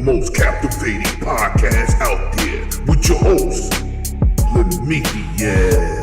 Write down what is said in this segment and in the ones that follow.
most captivating podcast out there with your host, Lemithia.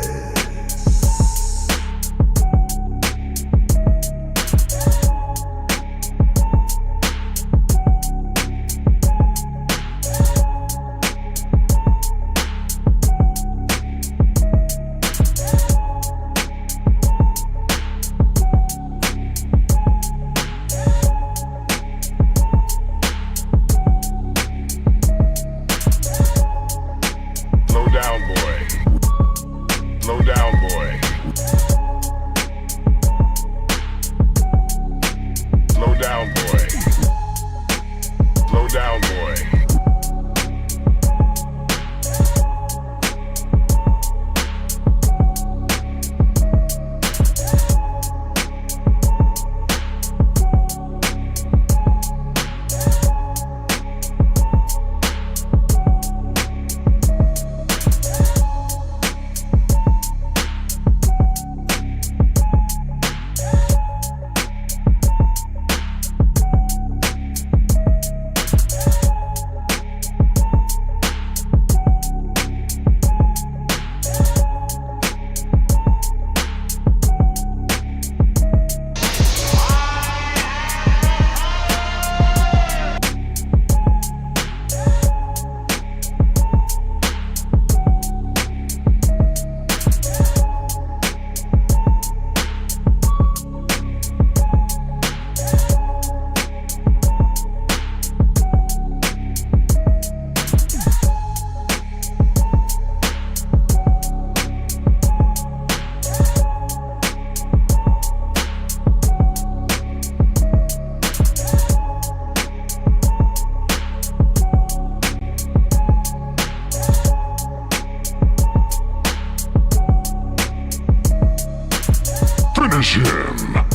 Finish him!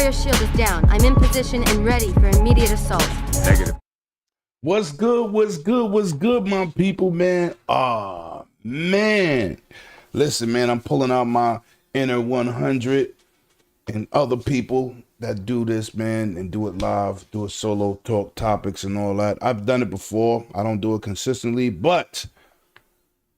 Shield is down. I'm in position and ready for immediate assault. Negative. What's good, my people, man? Man. Listen, man, I'm pulling out my inner 100 and other people that do this, man, and do it live, do it solo, talk topics and all that. I've done it before. I don't do it consistently, but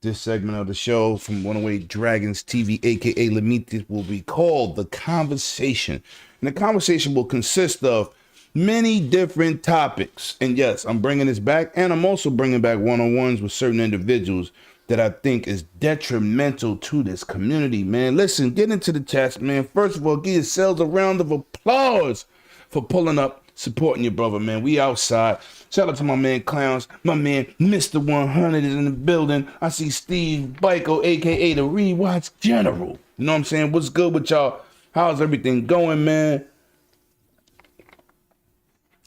this segment of the show from 108 Dragons TV, aka Lemithia, will be called The Conversation. And the conversation will consist of many different topics. And yes, I'm bringing this back, and I'm also bringing back one-on-ones with certain individuals that I think is detrimental to this community, man. Listen, get into the chats, man. First of all, give yourselves a round of applause for pulling up, supporting your brother, man. We outside. Shout out to my man Clowns. My man Mr. 100 is in the building. I see Steve Biko, aka the Rewatch General. You know what I'm saying? What's good with y'all? How's everything going, man?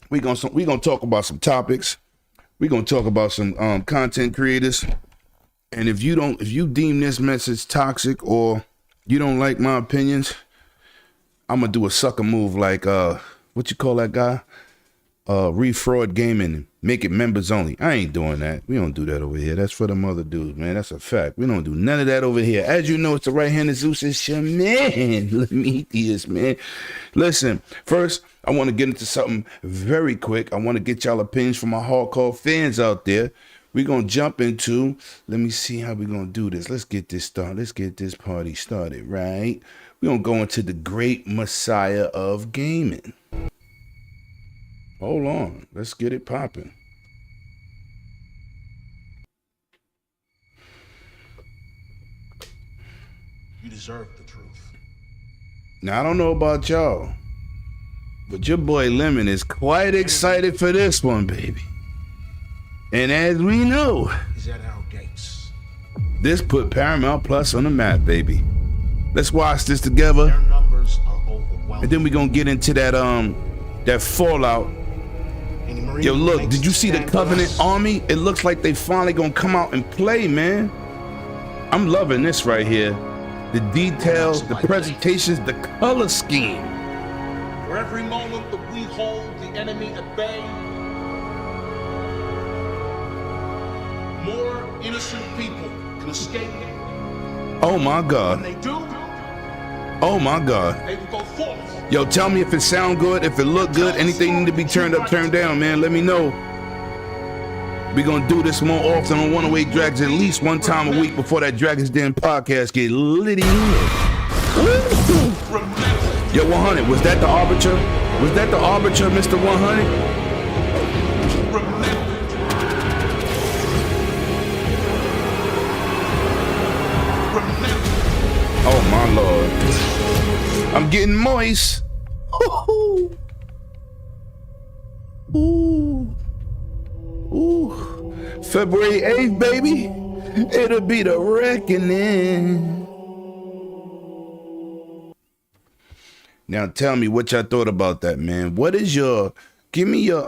We gonna talk about some topics. We gonna talk about some content creators. And if you deem this message toxic or you don't like my opinions, I'm gonna do a sucker move like what you call that guy? Refraud gaming, make it members only. I ain't doing that. We don't do that over here. That's for them other dudes, man. That's a fact. We don't do none of that over here. As you know, it's the right-handed Zeus. It's your man, Lemithia, man. Listen, first, I want to get into something very quick. I want to get y'all opinions from my hardcore fans out there. We're going to jump into, let me see how we're going to do this. Let's get this started. Let's get this party started, right? We're going to go into the great messiah of gaming. Hold on. Let's get it popping. You deserve the truth. Now, I don't know about y'all, but your boy Lemon is quite excited for this one, baby. And as we know, He's at our gates. this put Paramount Plus on the map, baby. Let's watch this together. Their numbers are overwhelming. And then we're gonna get into that fallout. Any Marine Yo, who look, makes did you a see the stand for Covenant us, Army? It looks like they finally gonna come out and play, man. I'm loving this right here. The details, the presentations, the color scheme. For every moment that we hold the enemy at bay, more innocent people can escape. Oh my God. When they do, Oh my God. they will go forth. Yo, tell me if it sound good, if it look good, anything need to be turned up, turned down, man. Let me know. We gonna do this more often on One Away Dragons, at least one time a week before that Dragons Den podcast get litty. Yo, 100, was that the Arbiter? Was that the Arbiter, Mr. 100? Oh my Lord. I'm getting moist. Ooh. Ooh. Ooh. February 8th, baby. It'll be the reckoning. Now tell me what y'all thought about that, man. What is your, give me your,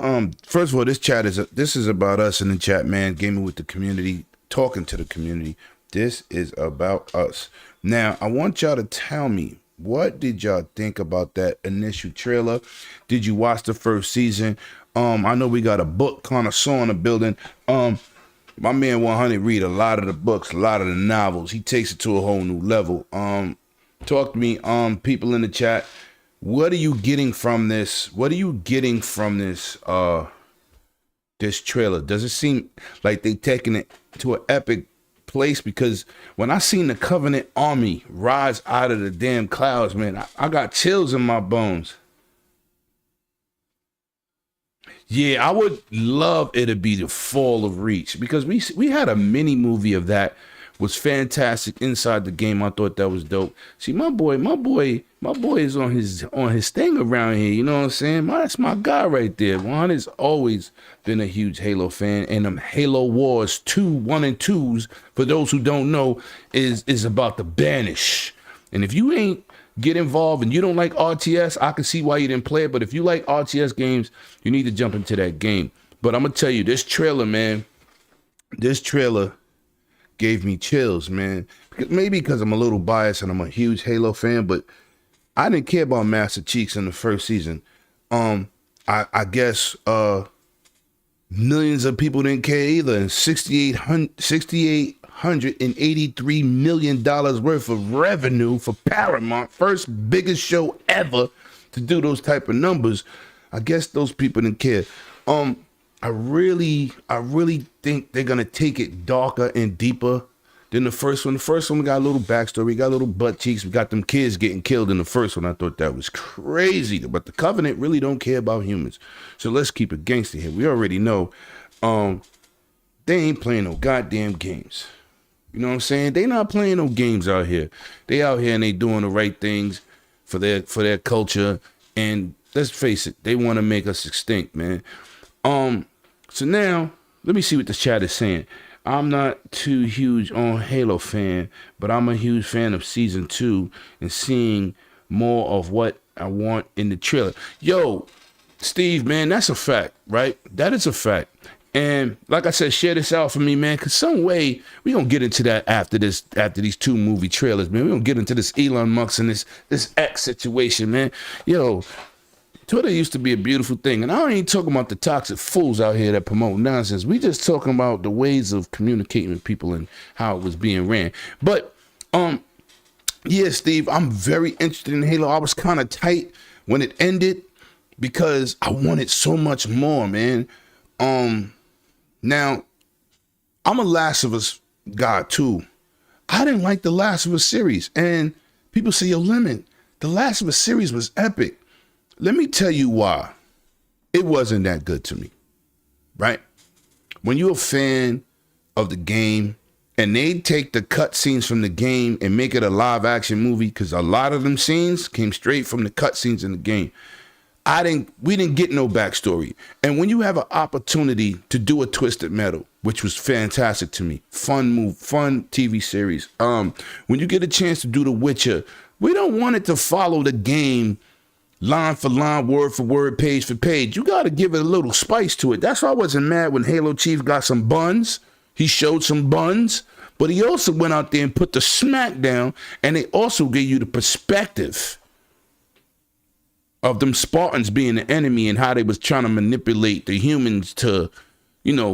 first of all, this is about us in the chat, man. Gaming with the community, talking to the community. This is about us. Now, I want y'all to tell me, what did y'all think about that initial trailer? Did you watch the first season? I know we got a book connoisseur in the building. My man 100 read a lot of the books, a lot of the novels. He takes it to a whole new level. Talk to me, people in the chat. What are you getting from this? What are you getting from this this trailer? Does it seem like they taking it to an epic place? Because when I seen the Covenant Army rise out of the damn clouds, man, I got chills in my bones. Yeah, I would love it to be the fall of Reach, because we had a mini movie of that. Was fantastic inside the game. I thought that was dope. See, my boy is on his thing around here. You know what I'm saying? That's my guy right there. 100's always been a huge Halo fan, and them Halo Wars 1 and 2s, for those who don't know, is about the banish. And if you ain't get involved and you don't like RTS, I can see why you didn't play it. But if you like RTS games, you need to jump into that game. But I'm gonna tell you, this trailer, man, this trailer gave me chills, man. Maybe because I'm a little biased and I'm a huge Halo fan, but I didn't care about Master Cheeks in the first season. I guess millions of people didn't care either, and $6,883 million worth of revenue for Paramount, first biggest show ever to do those type of numbers. I guess those people didn't care. I really think they're gonna take it darker and deeper than the first one. The first one, we got a little backstory, we got a little butt cheeks, we got them kids getting killed in the first one. I thought that was crazy, but the Covenant really don't care about humans. So let's keep it gangster here. We already know they ain't playing no goddamn games. You know what I'm saying? They not playing no games out here. They out here and they doing the right things for their culture. And let's face it, they want to make us extinct, man. So now, let me see what the chat is saying. I'm not too huge on Halo fan, but I'm a huge fan of season 2 and seeing more of what I want in the trailer. Yo, Steve, man, that's a fact, right? That is a fact. And like I said, share this out for me, man, because some way we gonna get into that after these 2 movie trailers, man. We gonna get into this Elon Musk and this X situation, man. Yo, Twitter used to be a beautiful thing, and I ain't talking about the toxic fools out here that promote nonsense. We just talking about the ways of communicating with people and how it was being ran. But yeah, Steve, I'm very interested in Halo. I was kind of tight when it ended because I wanted so much more, man. Now I'm a Last of Us guy too. I didn't like the Last of Us series, and people say, yo, Lemon, the Last of Us series was epic. Let me tell you why it wasn't that good to me, right? When you're a fan of the game and they take the cut scenes from the game and make it a live action movie, because a lot of them scenes came straight from the cut scenes in the game. We didn't get no backstory. And when you have an opportunity to do a Twisted Metal, which was fantastic to me. Fun TV series. When you get a chance to do The Witcher, we don't want it to follow the game line for line, word for word, page for page. You got to give it a little spice to it. That's why I wasn't mad when Halo Chief got some buns. He showed some buns, but he also went out there and put the smack down, and they also gave you the perspective of them Spartans being the enemy and how they was trying to manipulate the humans to,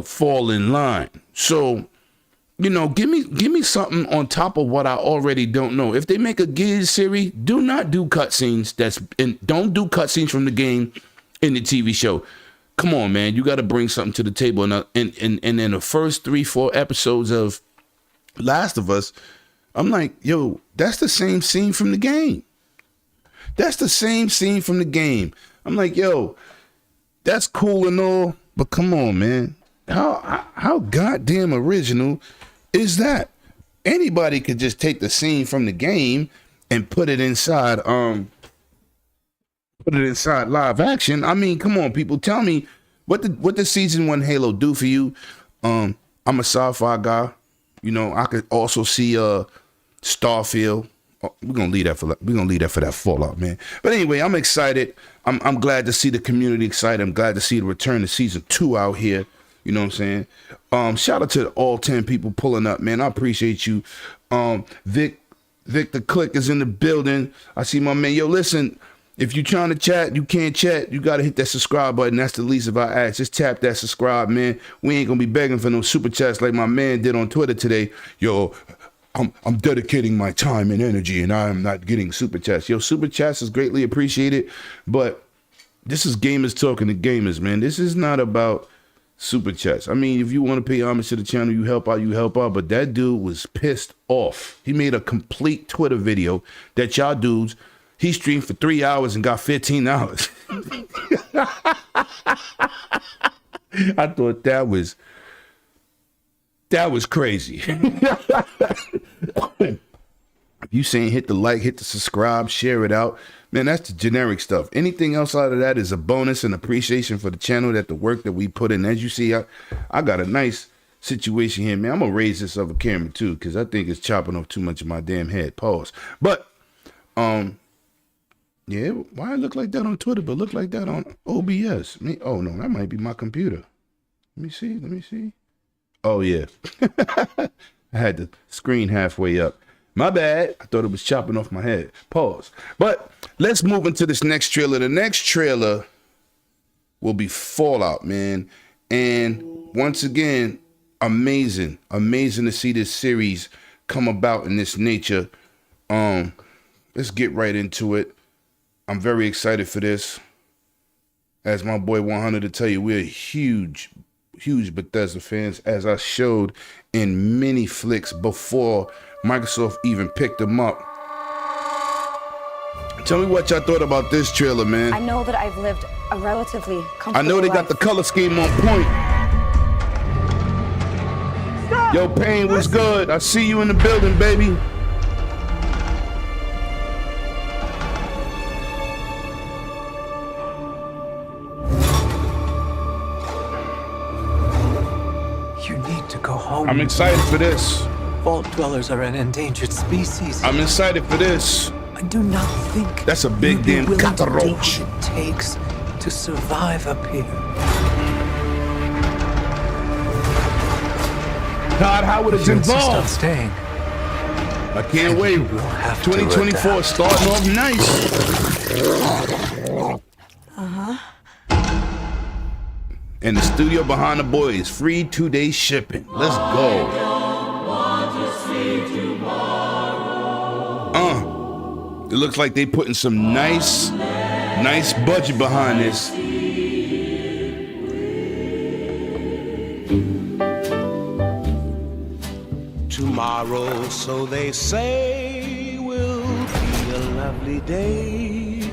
fall in line. So, give me something on top of what I already don't know. If they make a Gears series, do not do cutscenes. Don't do cutscenes from the game in the TV show. Come on, man. You got to bring something to the table. And in the first 3-4 episodes of Last of Us, I'm like, yo, that's the same scene from the game. That's the same scene from the game. I'm like, yo, that's cool and all, but come on, man. How goddamn original is that? Anybody could just take the scene from the game and put it inside live action. I mean, come on, people, tell me what the season 1 Halo do for you. I'm a sci-fi guy. I could also see Starfield. Oh, we're gonna leave that for that Fallout, man. But anyway, I'm excited. I'm glad to see the community excited. I'm glad to see the return of season 2 out here. You know what I'm saying? Shout out to all 10 people pulling up, man. I appreciate you. Vic the Click is in the building. I see my man. Yo, listen, if you're trying to chat, you can't chat. You got to hit that subscribe button. That's the least of our acts. Just tap that subscribe, man. We ain't going to be begging for no super chats like my man did on Twitter today. Yo, I'm dedicating my time and energy, and I am not getting super chats. Yo, super chats is greatly appreciated, but this is gamers talking to gamers, man. This is not about super chats. I mean, if you want to pay homage to the channel, you help out, but that dude was pissed off. He made a complete Twitter video that y'all dudes, he streamed for 3 hours and got $15. I thought that was crazy. If you saying hit the like, hit the subscribe, share it out, man, that's the generic stuff. Anything else out of that is a bonus and appreciation for the channel, that the work that we put in. As you see, I got a nice situation here, man. I'm gonna raise this other camera too, because I think it's chopping off too much of my damn head. Pause. But yeah, why it look like that on Twitter but look like that on OBS? Oh no, that might be my computer. Let me see. Oh yeah. I had the screen halfway up. My bad. I thought it was chopping off my head. Pause. But let's move into this next trailer. The next trailer will be Fallout, man. And once again, amazing to see this series come about in this nature. Let's get right into it. I'm very excited for this. As my boy 100 to tell you, we're huge Bethesda fans, as I showed in many flicks before Microsoft even picked them up. Tell me what y'all thought about this trailer, man. I know that I've lived a relatively comfortable I know they got life. the color scheme on point. Stop. Yo, Payne, what's good? I see you in the building, baby. You need to go home. I'm excited for this. Vault dwellers are an endangered species. I'm excited for this. I do not think That's a big you'd be damn willing to do cockroach. what it takes to survive up here. Todd Howard is You insist on involved. staying. I can't wait. We'll have to 2024 adapt. starting off nice. And the studio behind the boy is free 2-day shipping. Let's go. It looks like they putting some nice budget behind this. Tomorrow, so they say, will be a lovely day.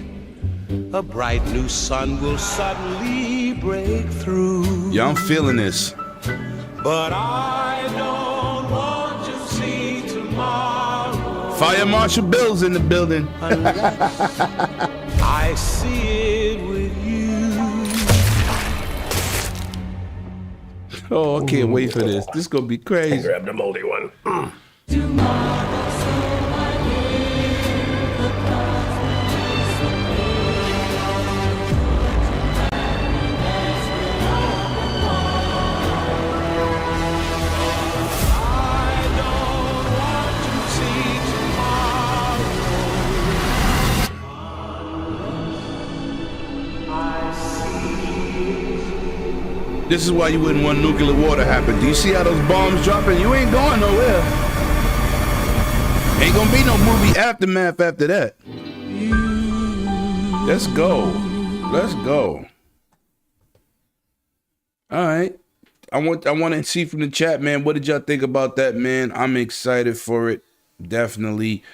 A bright new sun will suddenly break through. Yeah, I'm feeling this. But I don't want to see tomorrow Fire Marshal Bill's in the building. unless I see it with you. Oh, I can't wait for this. This is gonna be crazy. Grab the moldy one. This is why you wouldn't want nuclear war to happen. Do you see how those bombs dropping? You ain't going nowhere. Ain't gonna be no movie aftermath after that. Let's go. Let's go. All right. I want to see from the chat, man. What did y'all think about that, man? I'm excited for it. Definitely.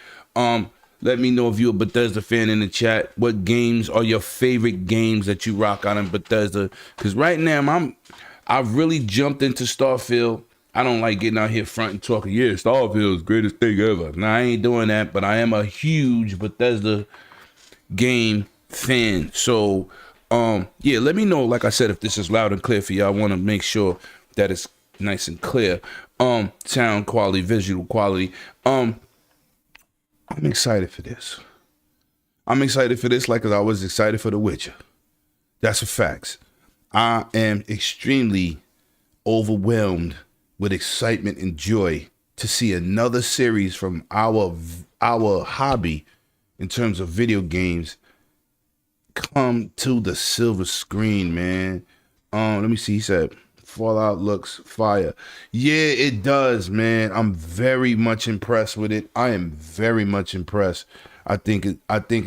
Let me know if you're a Bethesda fan in the chat. What games are your favorite games that you rock out in Bethesda? Because right now, I've really jumped into Starfield. I don't like getting out here front and talking, yeah, Starfield's greatest thing ever. Nah, I ain't doing that, but I am a huge Bethesda game fan. So, yeah, let me know, like I said, if this is loud and clear for you. I want to make sure that it's nice and clear. Sound quality, visual quality. I'm excited for this. I'm excited for this like I was excited for The Witcher. That's a fact. I am extremely overwhelmed with excitement and joy to see another series from our hobby in terms of video games come to the silver screen, man. Let me see. He said Fallout looks fire. Yeah, it does, man. I'm very much impressed with it. I am very much impressed. I think it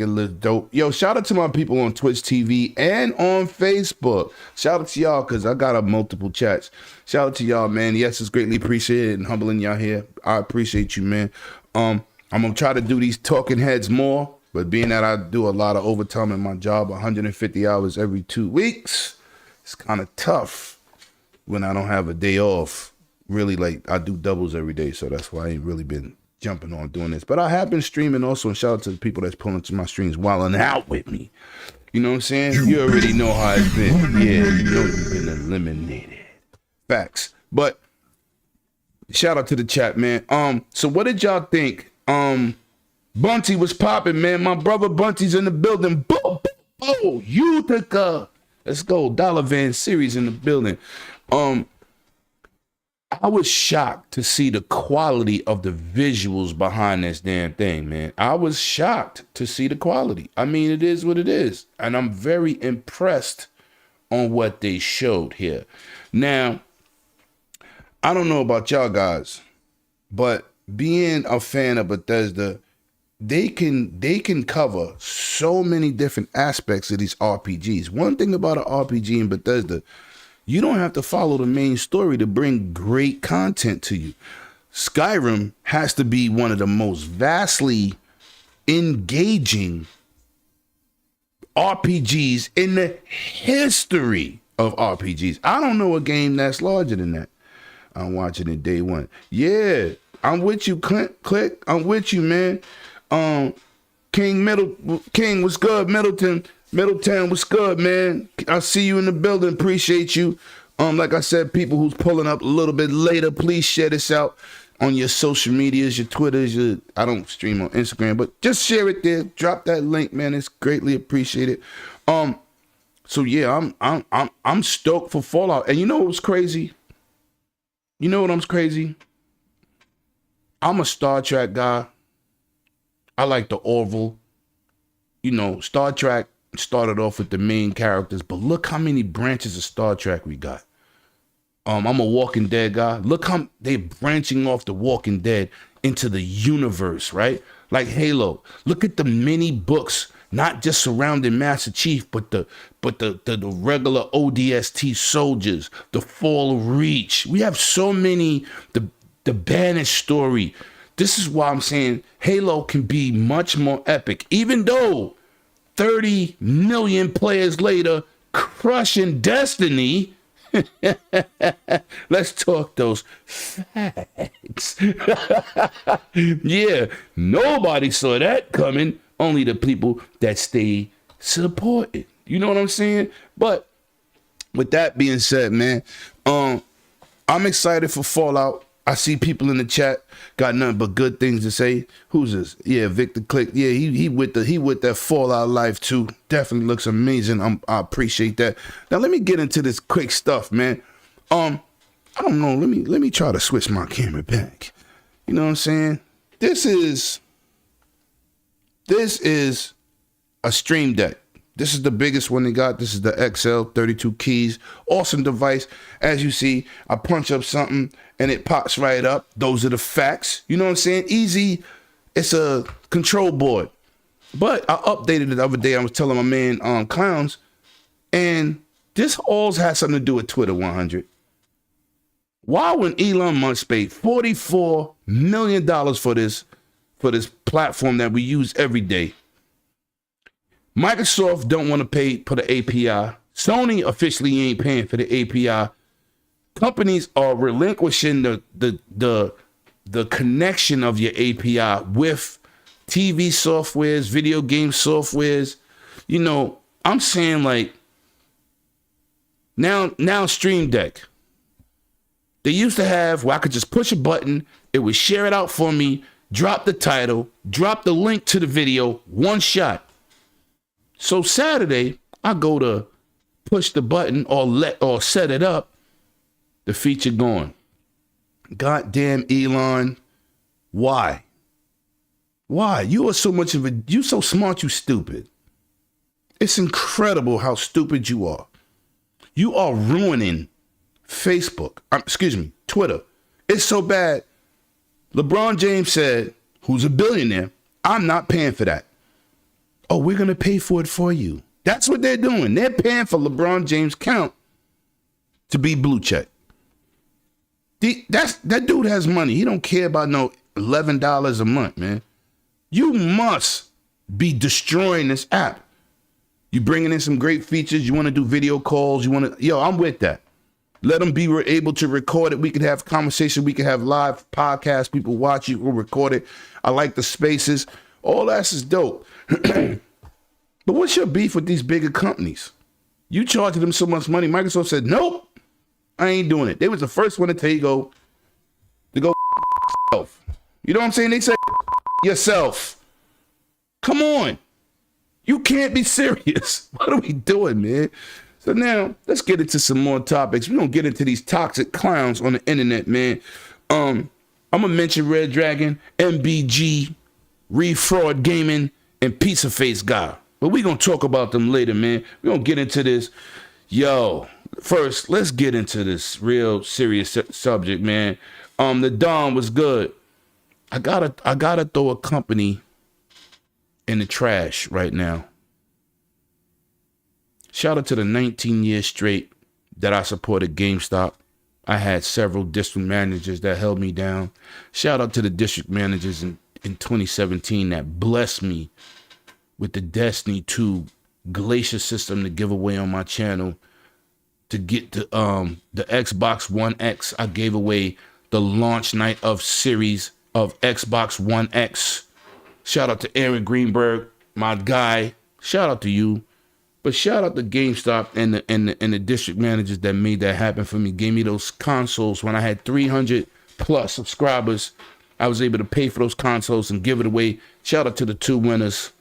looks dope. Yo, shout out to my people on Twitch TV and on Facebook. Shout out to y'all because I got multiple chats. Shout out to y'all, man. Yes, it's greatly appreciated and humbling y'all here. I appreciate you, man. I'm gonna try to do these talking heads more, but being that I do a lot of overtime in my job, 150 hours every 2 weeks, it's kind of tough when I don't have a day off. Really, like, I do doubles every day, so that's why I ain't really been jumping on doing this. But I have been streaming also, and shout out to the people that's pulling to my streams wilding out with me. You know what I'm saying? You already know how it's been. Yeah, you know you've been eliminated. Facts. But shout out to the chat, man. So what did y'all think? Bunty was popping, man. My brother Bunty's in the building. Boom, boom, Utica. Let's go. Dollar Van series in the building. I was shocked to see the quality of the visuals behind this damn thing, man. I was shocked to see the quality. I mean, it is what it is. And I'm very impressed on what they showed here. Now, I don't know about y'all guys, but being a fan of Bethesda, they can cover so many different aspects of these RPGs. One thing about an RPG in Bethesda, you don't have to follow the main story to bring great content to you. Skyrim has to be one of the most vastly engaging RPGs in the history of RPGs. I don't know a game that's larger than that. I'm watching it day one. Yeah, I'm with you, Click. I'm with you, man. King, what's good? Middletown, what's good, man? I see you in the building. Appreciate you. Like I said, people who's pulling up a little bit later, please share this out on your social medias, your Twitters. I don't stream on Instagram, but just share it there. Drop that link, man. It's greatly appreciated. So yeah, I'm stoked for Fallout. And you know what's crazy? You know what I'm crazy? I'm a Star Trek guy. I like the Orville. You know, Star Trek started off with the main characters, but look how many branches of Star Trek we got. I'm a Walking Dead guy. Look how they're branching off the Walking Dead into the universe, right? Like Halo. Look at the many books, not just surrounding Master Chief, but the regular ODST soldiers, the Fall of Reach. We have so many, the Banished story. This is why I'm saying Halo can be much more epic, even though 30 million players later, crushing Destiny. Let's talk those facts. Yeah, nobody saw that coming. Only the people that stay supported. You know what I'm saying? But with that being said, man, I'm excited for Fallout. I see people in the chat got nothing but good things to say. Who's this? Yeah, Victor Click. Yeah, he with that Fallout life too. Definitely looks amazing. I appreciate that. Now let me get into this quick stuff, man. I don't know. Let me try to switch my camera back. You know what I'm saying? This is a Stream Deck. This is the biggest one they got. This is the XL, 32 keys. Awesome device. As you see, I punch up something and it pops right up. Those are the facts. You know what I'm saying? Easy. It's a control board. But I updated it the other day. I was telling my man Clowns, and this all has something to do with Twitter 100. Why when Elon Musk paid $44 million for this platform that we use every day, Microsoft don't want to pay for the API. Sony officially ain't paying for the API. Companies are relinquishing the connection of your API with TV softwares, video game softwares. You know, I'm saying like now Stream Deck. They used to have where I could just push a button, it would share it out for me, drop the title, drop the link to the video, one shot. So Saturday, I go to push the button or set it up, the feature gone. Goddamn Elon, why? Why? You are so much of you so smart, you stupid. It's incredible how stupid you are. You are ruining Facebook, Twitter. It's so bad. LeBron James said, who's a billionaire, I'm not paying for that. Oh, we're going to pay for it for you. That's what they're doing. They're paying for LeBron James' account to be blue check. That dude has money. He don't care about no $11 a month, man. You must be destroying this app. You bringing in some great features. You want to do video calls. I'm with that. Let them be able to record it. We could have conversation. We could have live podcasts. People watch you. We'll record it. I like the spaces. All that is dope. But what's your beef with these bigger companies? You charging them so much money. Microsoft said, nope, I ain't doing it. They was the first one to tell you to go yourself. You know what I'm saying? They said yourself. Come on. You can't be serious. What are we doing, man? So now let's get into some more topics. We're going to get into these toxic clowns on the internet, man. I'm going to mention Red Dragon, MBG, Refraud Gaming, and Pizza Face Guy. But we're going to talk about them later, man. We're going to get into this. Yo, first, let's get into this real serious subject, man. The Don was good. I gotta throw a company in the trash right now. Shout out to the 19 years straight that I supported GameStop. I had several district managers that held me down. Shout out to the district managers in 2017 that blessed me with the Destiny 2 Glacier system to give away on my channel. To get the Xbox One X, I gave away the launch night of series of Xbox One X. Shout out to Aaron Greenberg, my guy. Shout out to you. But shout out to GameStop and the district managers that made that happen for me. Gave me those consoles when I had 300 plus subscribers. I was able to pay for those consoles and give it away. Shout out to the two winners.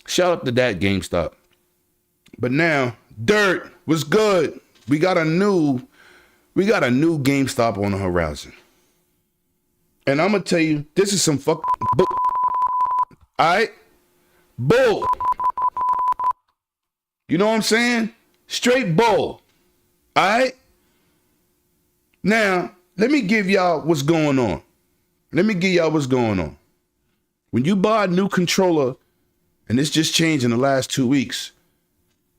Shout out to that GameStop. But now, Dirt was good. We got a new GameStop on the horizon. And I'm gonna tell you, this is some fuck bull. Alright? Bull. You know what I'm saying? Straight bull. Alright? Now, let me give y'all what's going on. When you buy a new controller, and this just changed in the last 2 weeks,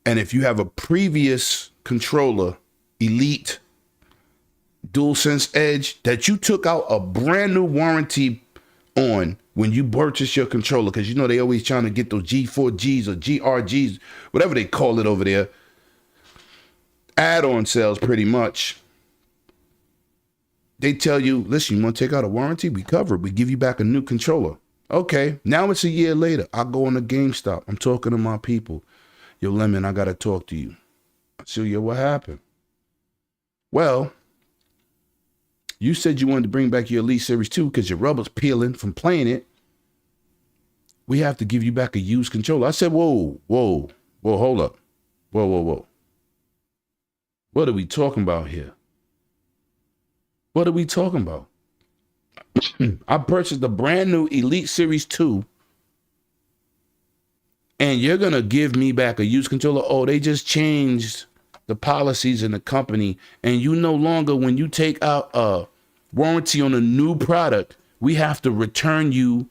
and if you have a previous controller, Elite, DualSense Edge, that you took out a brand new warranty on when you purchase your controller, because you know they always trying to get those G4Gs or GRGs, whatever they call it over there, add-on sales pretty much. They tell you, listen, you want to take out a warranty? We cover it. We give you back a new controller. Okay, now it's a year later. I go on the GameStop. I'm talking to my people. Yo, Lemon, I got to talk to you. I say, yo, what happened? Well, You said you wanted to bring back your Elite Series 2 because your rubber's peeling from playing it. We have to give you back a used controller. I said, whoa, hold up. Whoa. What are we talking about here? What are we talking about? I purchased a brand new Elite Series 2, and you're going to give me back a used controller? Oh, they just changed the policies in the company, and you no longer, when you take out a warranty on a new product, we have to return you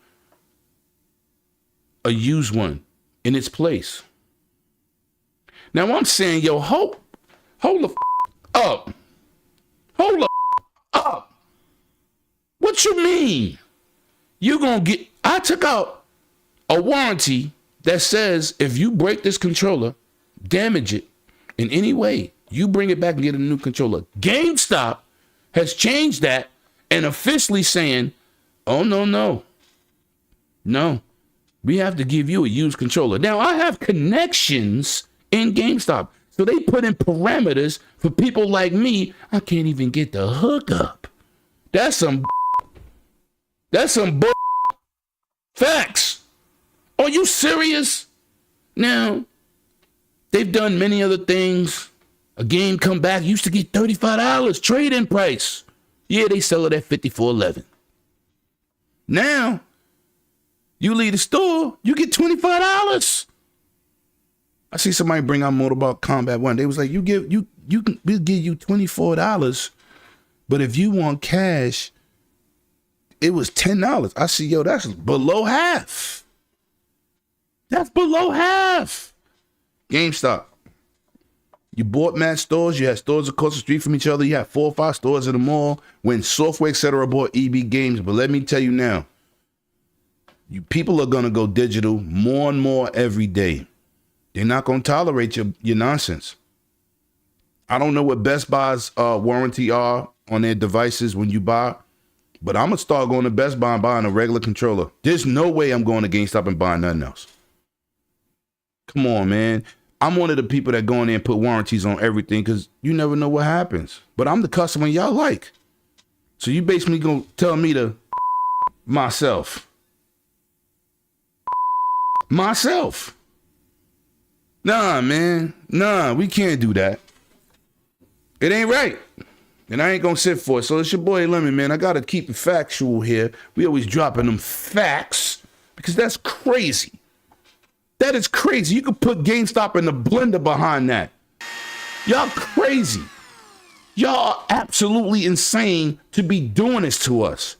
a used one in its place. Now I'm saying, yo, hold the up. Hold the up. What you mean? You gonna get, I took out a warranty that says if you break this controller, damage it in any way, you bring it back and get a new controller. GameStop has changed that and officially saying, oh, no, we have to give you a used controller. Now, I have connections in GameStop, so they put in parameters for people like me. I can't even get the hookup. That's some facts. Are you serious? Now, they've done many other things. A game come back, used to get $35 trade-in price. Yeah, they sell it at $54.11. Now, you leave the store, you get $25. I see somebody bring out Mortal Kombat 1. They was like, we'll give you $24, but if you want cash, it was $10. I see, yo, that's below half. That's below half. GameStop. You bought mad stores. You had stores across the street from each other. You had 4 or 5 stores in the mall. When Software, etc. bought EB Games. But let me tell you now, people are going to go digital more and more every day. They're not going to tolerate your nonsense. I don't know what Best Buy's warranty are on their devices when you buy, but I'm going to start going to Best Buy and buying a regular controller. There's no way I'm going to GameStop and buying nothing else. Come on, man. I'm one of the people that go in there and put warranties on everything because you never know what happens. But I'm the customer y'all like. So you basically going to tell me to myself. Nah, man. Nah, we can't do that. It ain't right. And I ain't going to sit for it. So it's your boy Lemon, man. I got to keep it factual here. We always dropping them facts because that's crazy. That is crazy. You could put GameStop in the blender behind that. Y'all crazy. Y'all are absolutely insane to be doing this to us.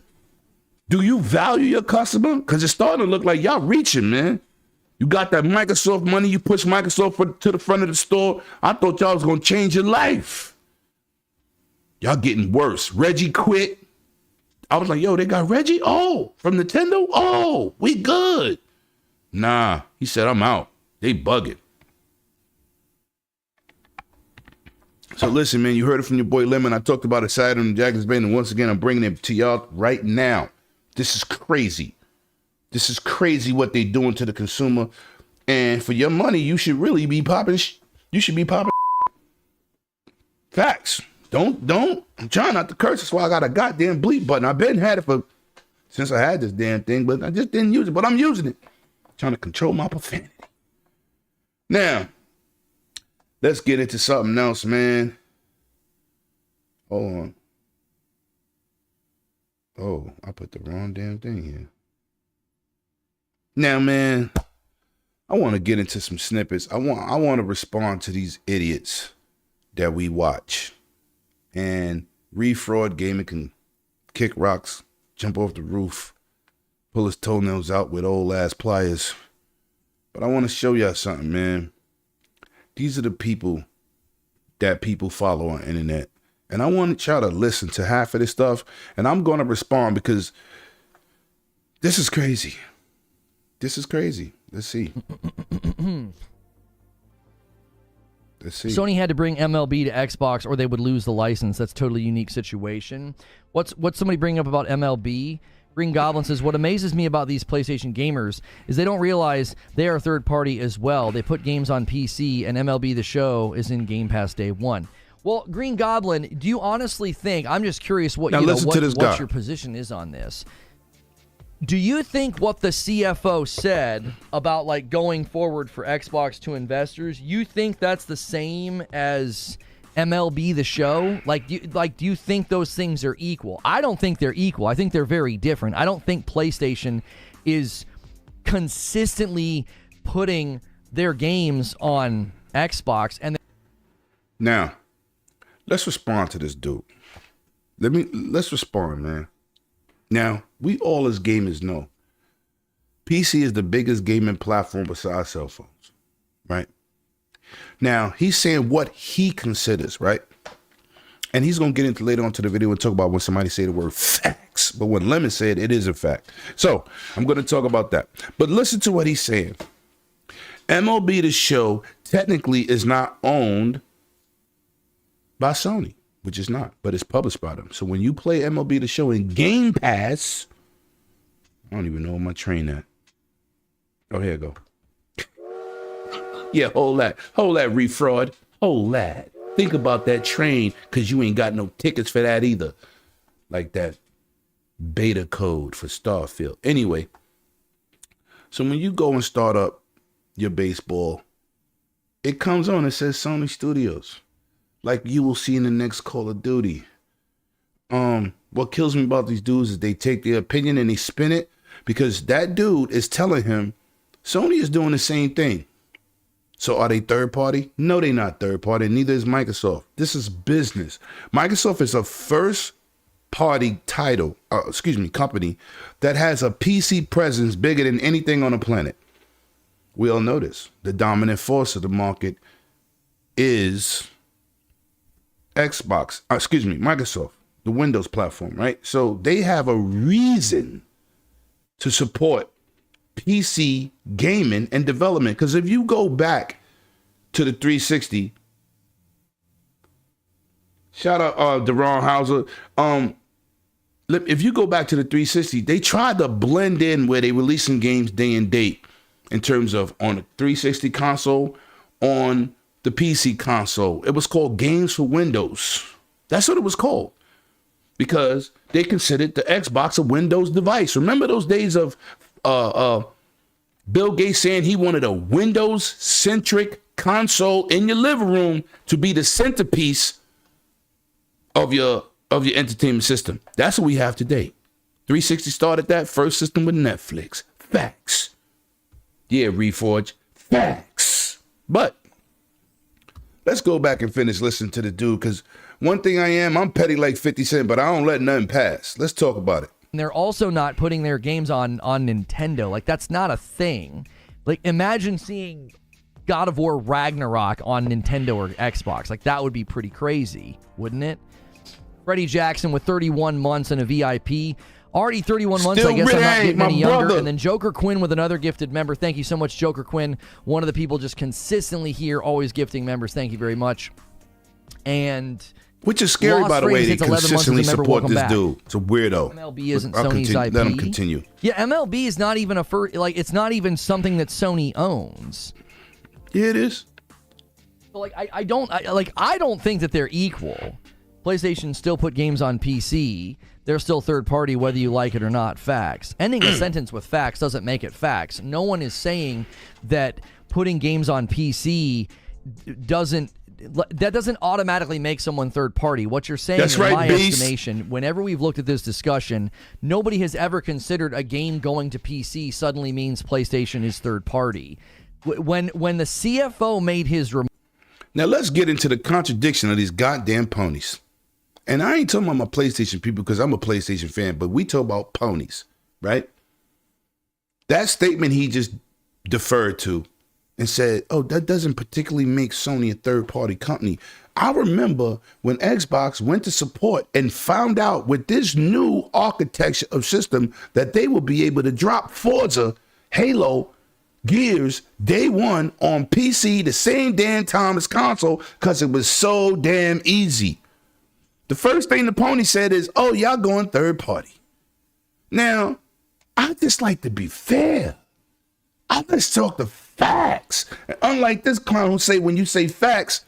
Do you value your customer? Because it's starting to look like y'all reaching, man. You got that Microsoft money. You push Microsoft to the front of the store. I thought y'all was going to change your life. Y'all getting worse. Reggie quit. I was like, yo, they got Reggie? Oh, from Nintendo? Oh, we good. Nah, he said, I'm out. They bugging. So listen, man, you heard it from your boy Lemon. I talked about it Saturday on Jack's Band, and once again, I'm bringing it to y'all right now. This is crazy. This is crazy what they doing to the consumer. And for your money, you should really be popping. You should be popping. Facts. Don't. I'm trying not to curse. That's why I got a goddamn bleep button. I've been had it since I had this damn thing, but I just didn't use it. But I'm using it. Trying to control my profanity. Now, let's get into something else, man. Hold on. Oh, I put the wrong damn thing here. Now, man, I want to get into some snippets. I want to respond to these idiots that we watch. And Refraud Gaming can kick rocks, jump off the roof, pull his toenails out with old ass pliers. But I want to show y'all something, man. These are the people that people follow on the internet. And I want y'all to listen to half of this stuff. And I'm going to respond because this is crazy. This is crazy. Let's see. Let's see. Sony had to bring MLB to Xbox or they would lose the license. That's a totally unique situation. What's somebody bringing up about MLB? Green Goblin says, what amazes me about these PlayStation gamers is they don't realize they are third party as well. They put games on PC and MLB The Show is in Game Pass day one. Well, Green Goblin, do you honestly think, I'm just curious what, Now you know, listen to this guy. what your position is on this. Do you think what the CFO said about like going forward for Xbox to investors, you think that's the same as MLB The Show? Do you think those things are equal? I don't think they're equal. I think they're very different. I don't think PlayStation is consistently putting their games on Xbox. And Now, let's respond to this dude. Let's respond, man. Now, we all as gamers know PC is the biggest gaming platform besides cell phones, right? Now, he's saying what he considers, right? And he's going to get into later on to the video and talk about when somebody say the word facts. But when Lemon said it is a fact. So, I'm going to talk about that. But listen to what he's saying. MLB The Show technically is not owned by Sony, which is not, but it's published by them. So when you play MLB The Show in Game Pass, I don't even know where my train at. Oh, here I go. Yeah, hold that, Refraud. Hold that. Think about that train, because you ain't got no tickets for that either. Like that beta code for Starfield. Anyway, so when you go and start up your baseball, it comes on, it says Sony Studios. Like you will see in the next Call of Duty. What kills me about these dudes is they take their opinion and they spin it, because that dude is telling him Sony is doing the same thing. So are they third party? No, they're not third party. Neither is Microsoft. This is business. Microsoft is a first party company that has a PC presence bigger than anything on the planet. We all know this. The dominant force of the market is Microsoft, the Windows platform, right? So they have a reason to support PC gaming and development. Because if you go back to the 360, shout out Deron Hauser. If you go back to the 360, they tried to blend in where they releasing games day and date in terms of on the 360 console, on the PC console. It was called Games for Windows. That's what it was called, because they considered the Xbox a Windows device. Remember those days of Bill Gates saying he wanted a Windows-centric console in your living room to be the centerpiece of your entertainment system. That's what we have today. 360 started that first system with Netflix. Facts. Yeah, Reforge. Facts. But let's go back and finish listening to the dude, because one thing I'm petty like 50 Cent, but I don't let nothing pass. Let's talk about it. And they're also not putting their games on Nintendo. Like, that's not a thing. Like, imagine seeing God of War Ragnarok on Nintendo or Xbox. Like, that would be pretty crazy, wouldn't it? Freddie Jackson with 31 months and a VIP. Already 31 months, Still I guess I'm not getting any younger. brother. And then Joker Quinn with another gifted member. Thank you so much, Joker Quinn. One of the people just consistently here, always gifting members. Thank you very much. And which is scary, by the way, they 11 months as a consistently member. support Welcome this back. dude. It's a weirdo. MLB isn't I'll Sony's IP. Let him continue. Yeah, MLB is not even it's not even something that Sony owns. Yeah, it is. So, like, I don't think that they're equal. PlayStation still put games on PC. They're still third party, whether you like it or not. Facts. Ending a sentence with facts doesn't make it facts. No one is saying that putting games on PC doesn't automatically make someone third party. What you're saying, That's in right, my Beast. estimation, whenever we've looked at this discussion, nobody has ever considered a game going to PC suddenly means PlayStation is third party. When the CFO made his remarks. Now let's get into the contradiction of these goddamn ponies. And I ain't talking about my PlayStation people, because I'm a PlayStation fan, but we talk about ponies, right? That statement he just deferred to and said, oh, that doesn't particularly make Sony a third-party company. I remember when Xbox went to support and found out with this new architecture of system that they will be able to drop Forza, Halo, Gears day one on PC the same damn time as console, because it was so damn easy. The first thing the pony said is, oh, y'all going third party. Now, I just like to be fair. I just talk the facts. And unlike this clown who say when you say facts,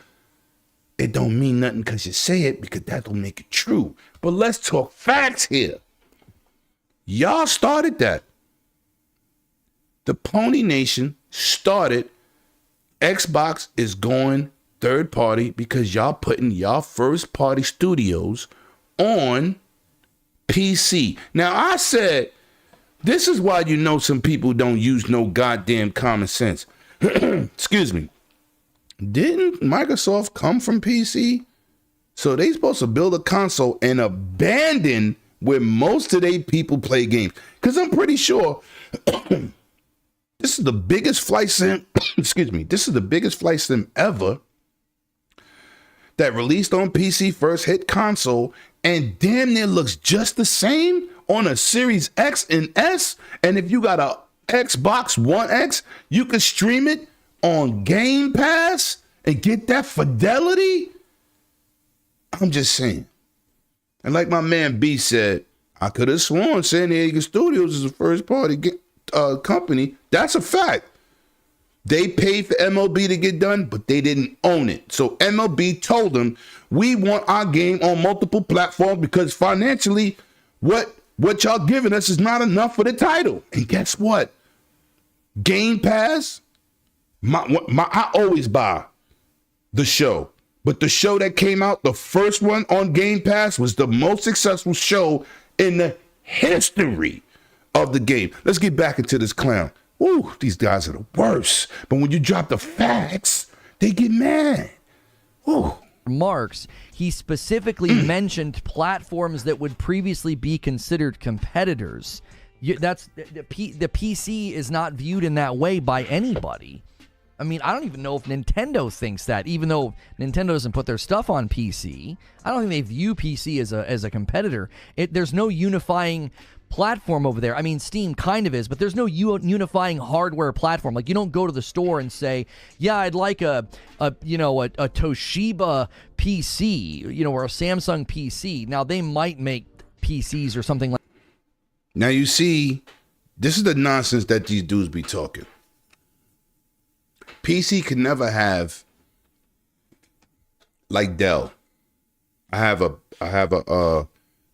it it don't mean nothing because you say it, because that don't make it true. But let's talk facts here. Y'all started that. The Pony Nation started Xbox is going third party because y'all putting y'all first party studios on PC. Now, I said, this is why you know some people don't use no goddamn common sense. Excuse me. Didn't Microsoft come from PC? So they supposed to build a console and abandon where most of their people play games. Because I'm pretty sure this is the biggest flight sim, excuse me, this is the biggest flight sim ever that released on PC, first hit console, and damn near looks just the same on a Series X and S. And if you got a Xbox One X, you can stream it on Game Pass and get that fidelity. I'm just saying. And like my man B said, I could have sworn San Diego Studios is a first party company. That's a fact. They paid for MLB to get done, but they didn't own it. So MLB told them, we want our game on multiple platforms because financially, what y'all giving us is not enough for the title. And guess what? Game Pass, I always buy the show. But the show that came out, the first one on Game Pass, was the most successful show in the history of the game. Let's get back into this clown. Ooh, these guys are the worst. But when you drop the facts, they get mad. Ooh. Remarks, he specifically mentioned platforms that would previously be considered competitors. That's the PC is not viewed in that way by anybody. I mean, I don't even know if Nintendo thinks that, even though Nintendo doesn't put their stuff on PC. I don't think they view PC as a competitor. There's no unifying platform over there. I mean, Steam kind of is, but there's no unifying hardware platform. Like, you don't go to the store and say, yeah, I'd like a Toshiba PC, or a Samsung PC. Now, they might make PCs or something like that. Now, you see, this is the nonsense that these dudes be talking. PC can never have like Dell. I have a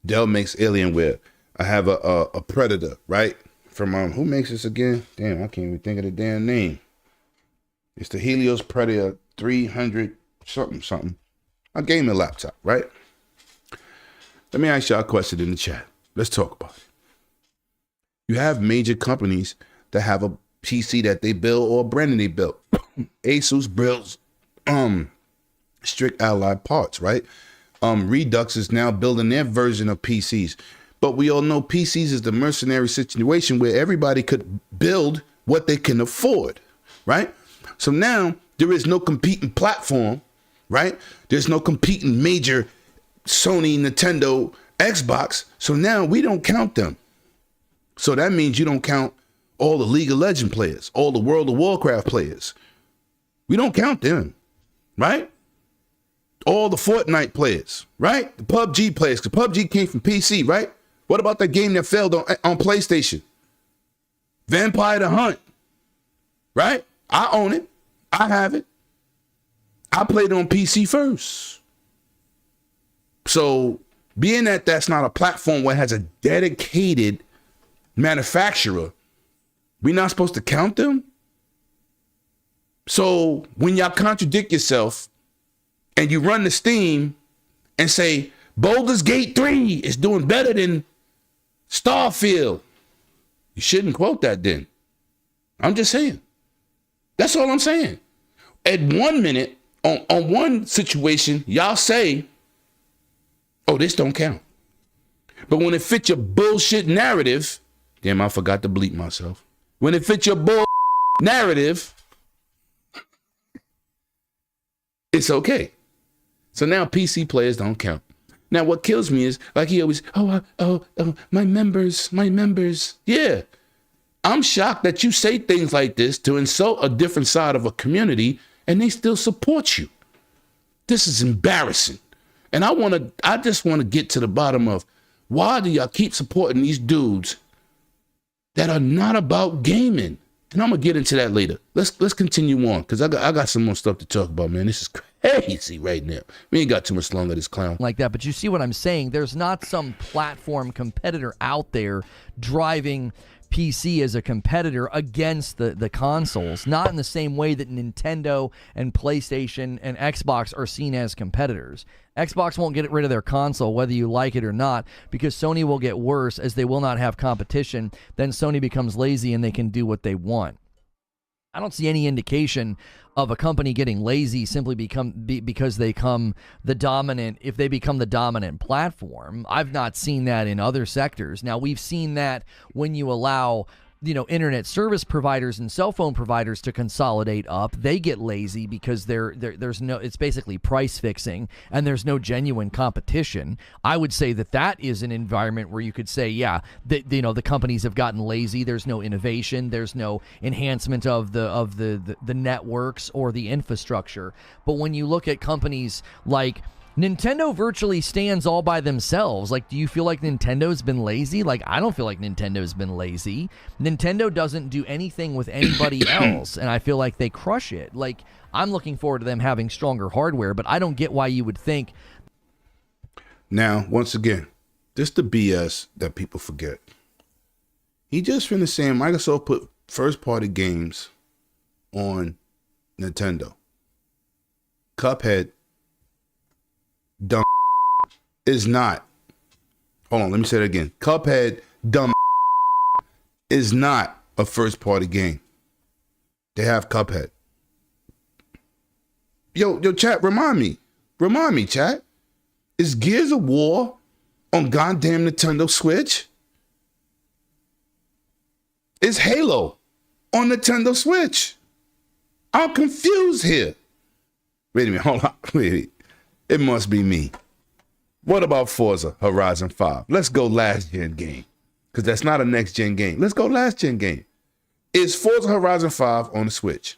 Dell makes Alienware. I have a Predator, right? From who makes this again? Damn, I can't even think of the damn name. It's the Helios Predator 300 something. A gaming laptop, right? Let me ask y'all a question in the chat. Let's talk about it. You have major companies that have a PC that they build or a brand they built. Asus builds Strict Allied parts, right? Redux is now building their version of PCs. But we all know PCs is the mercenary situation where everybody could build what they can afford, right? So now there is no competing platform, right? There's no competing major Sony, Nintendo, Xbox. So now we don't count them. So that means you don't count all the League of Legends players, all the World of Warcraft players. We don't count them, right? All the Fortnite players, right? The PUBG players, because PUBG came from PC, right? What about that game that failed on PlayStation? Vampire the Hunt, right? I own it. I have it. I played it on PC first. So being that that's not a platform where it has a dedicated manufacturer, we're not supposed to count them? So when y'all contradict yourself and you run the Steam and say Baldur's Gate 3 is doing better than Starfield, you shouldn't quote that then. I'm just saying. That's all I'm saying. At 1 minute, on one situation, y'all say, oh, this don't count. But when it fits your bullshit narrative, damn, I forgot to bleep myself. When it fits your bull narrative, it's okay. So now PC players don't count. Now what kills me is, like he always, my members. Yeah. I'm shocked that you say things like this to insult a different side of a community and they still support you. This is embarrassing. And I just want to get to the bottom of why do y'all keep supporting these dudes that are not about gaming? And I'm gonna get into that later. Let's continue on because I got some more stuff to talk about, man. This is crazy. hazy right now. We ain't got too much longer, this clown. Like that, but you see what I'm saying? There's not some platform competitor out there driving PC as a competitor against the consoles, not in the same way that Nintendo and PlayStation and Xbox are seen as competitors. Xbox won't get rid of their console whether you like it or not, because Sony will get worse as they will not have competition. Then Sony becomes lazy and they can do what they want. I don't see any indication of a company getting lazy simply because they become the dominant, if they become the dominant platform. I've not seen that in other sectors. Now, we've seen that when you allow, internet service providers and cell phone providers to consolidate up. They get lazy because there's no, it's basically price fixing and there's no genuine competition. I would say that is an environment where you could say, yeah, the companies have gotten lazy. There's no innovation. There's no enhancement of the networks or the infrastructure. But when you look at companies like Nintendo, virtually stands all by themselves. Like, do you feel like Nintendo's been lazy? Like, I don't feel like Nintendo's been lazy. Nintendo doesn't do anything with anybody else, and I feel like they crush it. Like, I'm looking forward to them having stronger hardware, but I don't get why you would think. Now, once again, this the BS that people forget. He just finished saying Microsoft put first-party games on Nintendo. Cuphead, dumb is not. Hold on, let me say it again. Cuphead, dumb is not a first party game. They have Cuphead. Yo, chat, remind me, chat. Is Gears of War on goddamn Nintendo Switch? Is Halo on Nintendo Switch? I'm confused here. Wait a minute, hold on, wait. It must be me. What about Forza Horizon 5? Let's go last gen game, because that's not a next gen game. Let's go last gen game. Is Forza Horizon 5 on the Switch?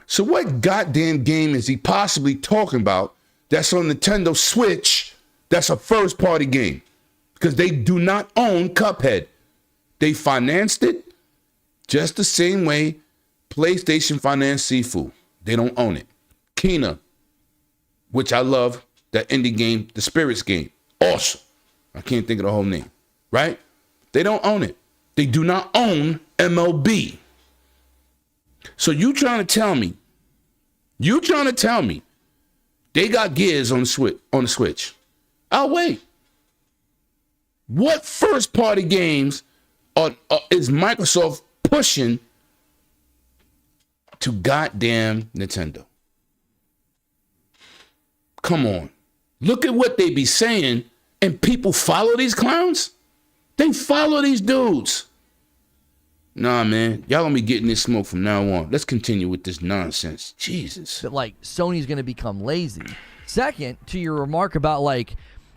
So what goddamn game is he possibly talking about that's on Nintendo Switch that's a first party game? Because they do not own Cuphead. They financed it just the same way PlayStation financed Sifu. They don't own it. Kena, which I love, that indie game, the Spirits game. Awesome. I can't think of the whole name, right? They don't own it. They do not own MLB. So you trying to tell me they got Gears on the Switch. I'll wait. What first party games is Microsoft pushing to goddamn Nintendo? Come on. Look at what they be saying, and people follow these clowns? They follow these dudes. Nah, man. Y'all gonna be getting this smoke from now on. Let's continue with this nonsense. Jesus. That, like, Sony's gonna become lazy. Second, to your remark about, like,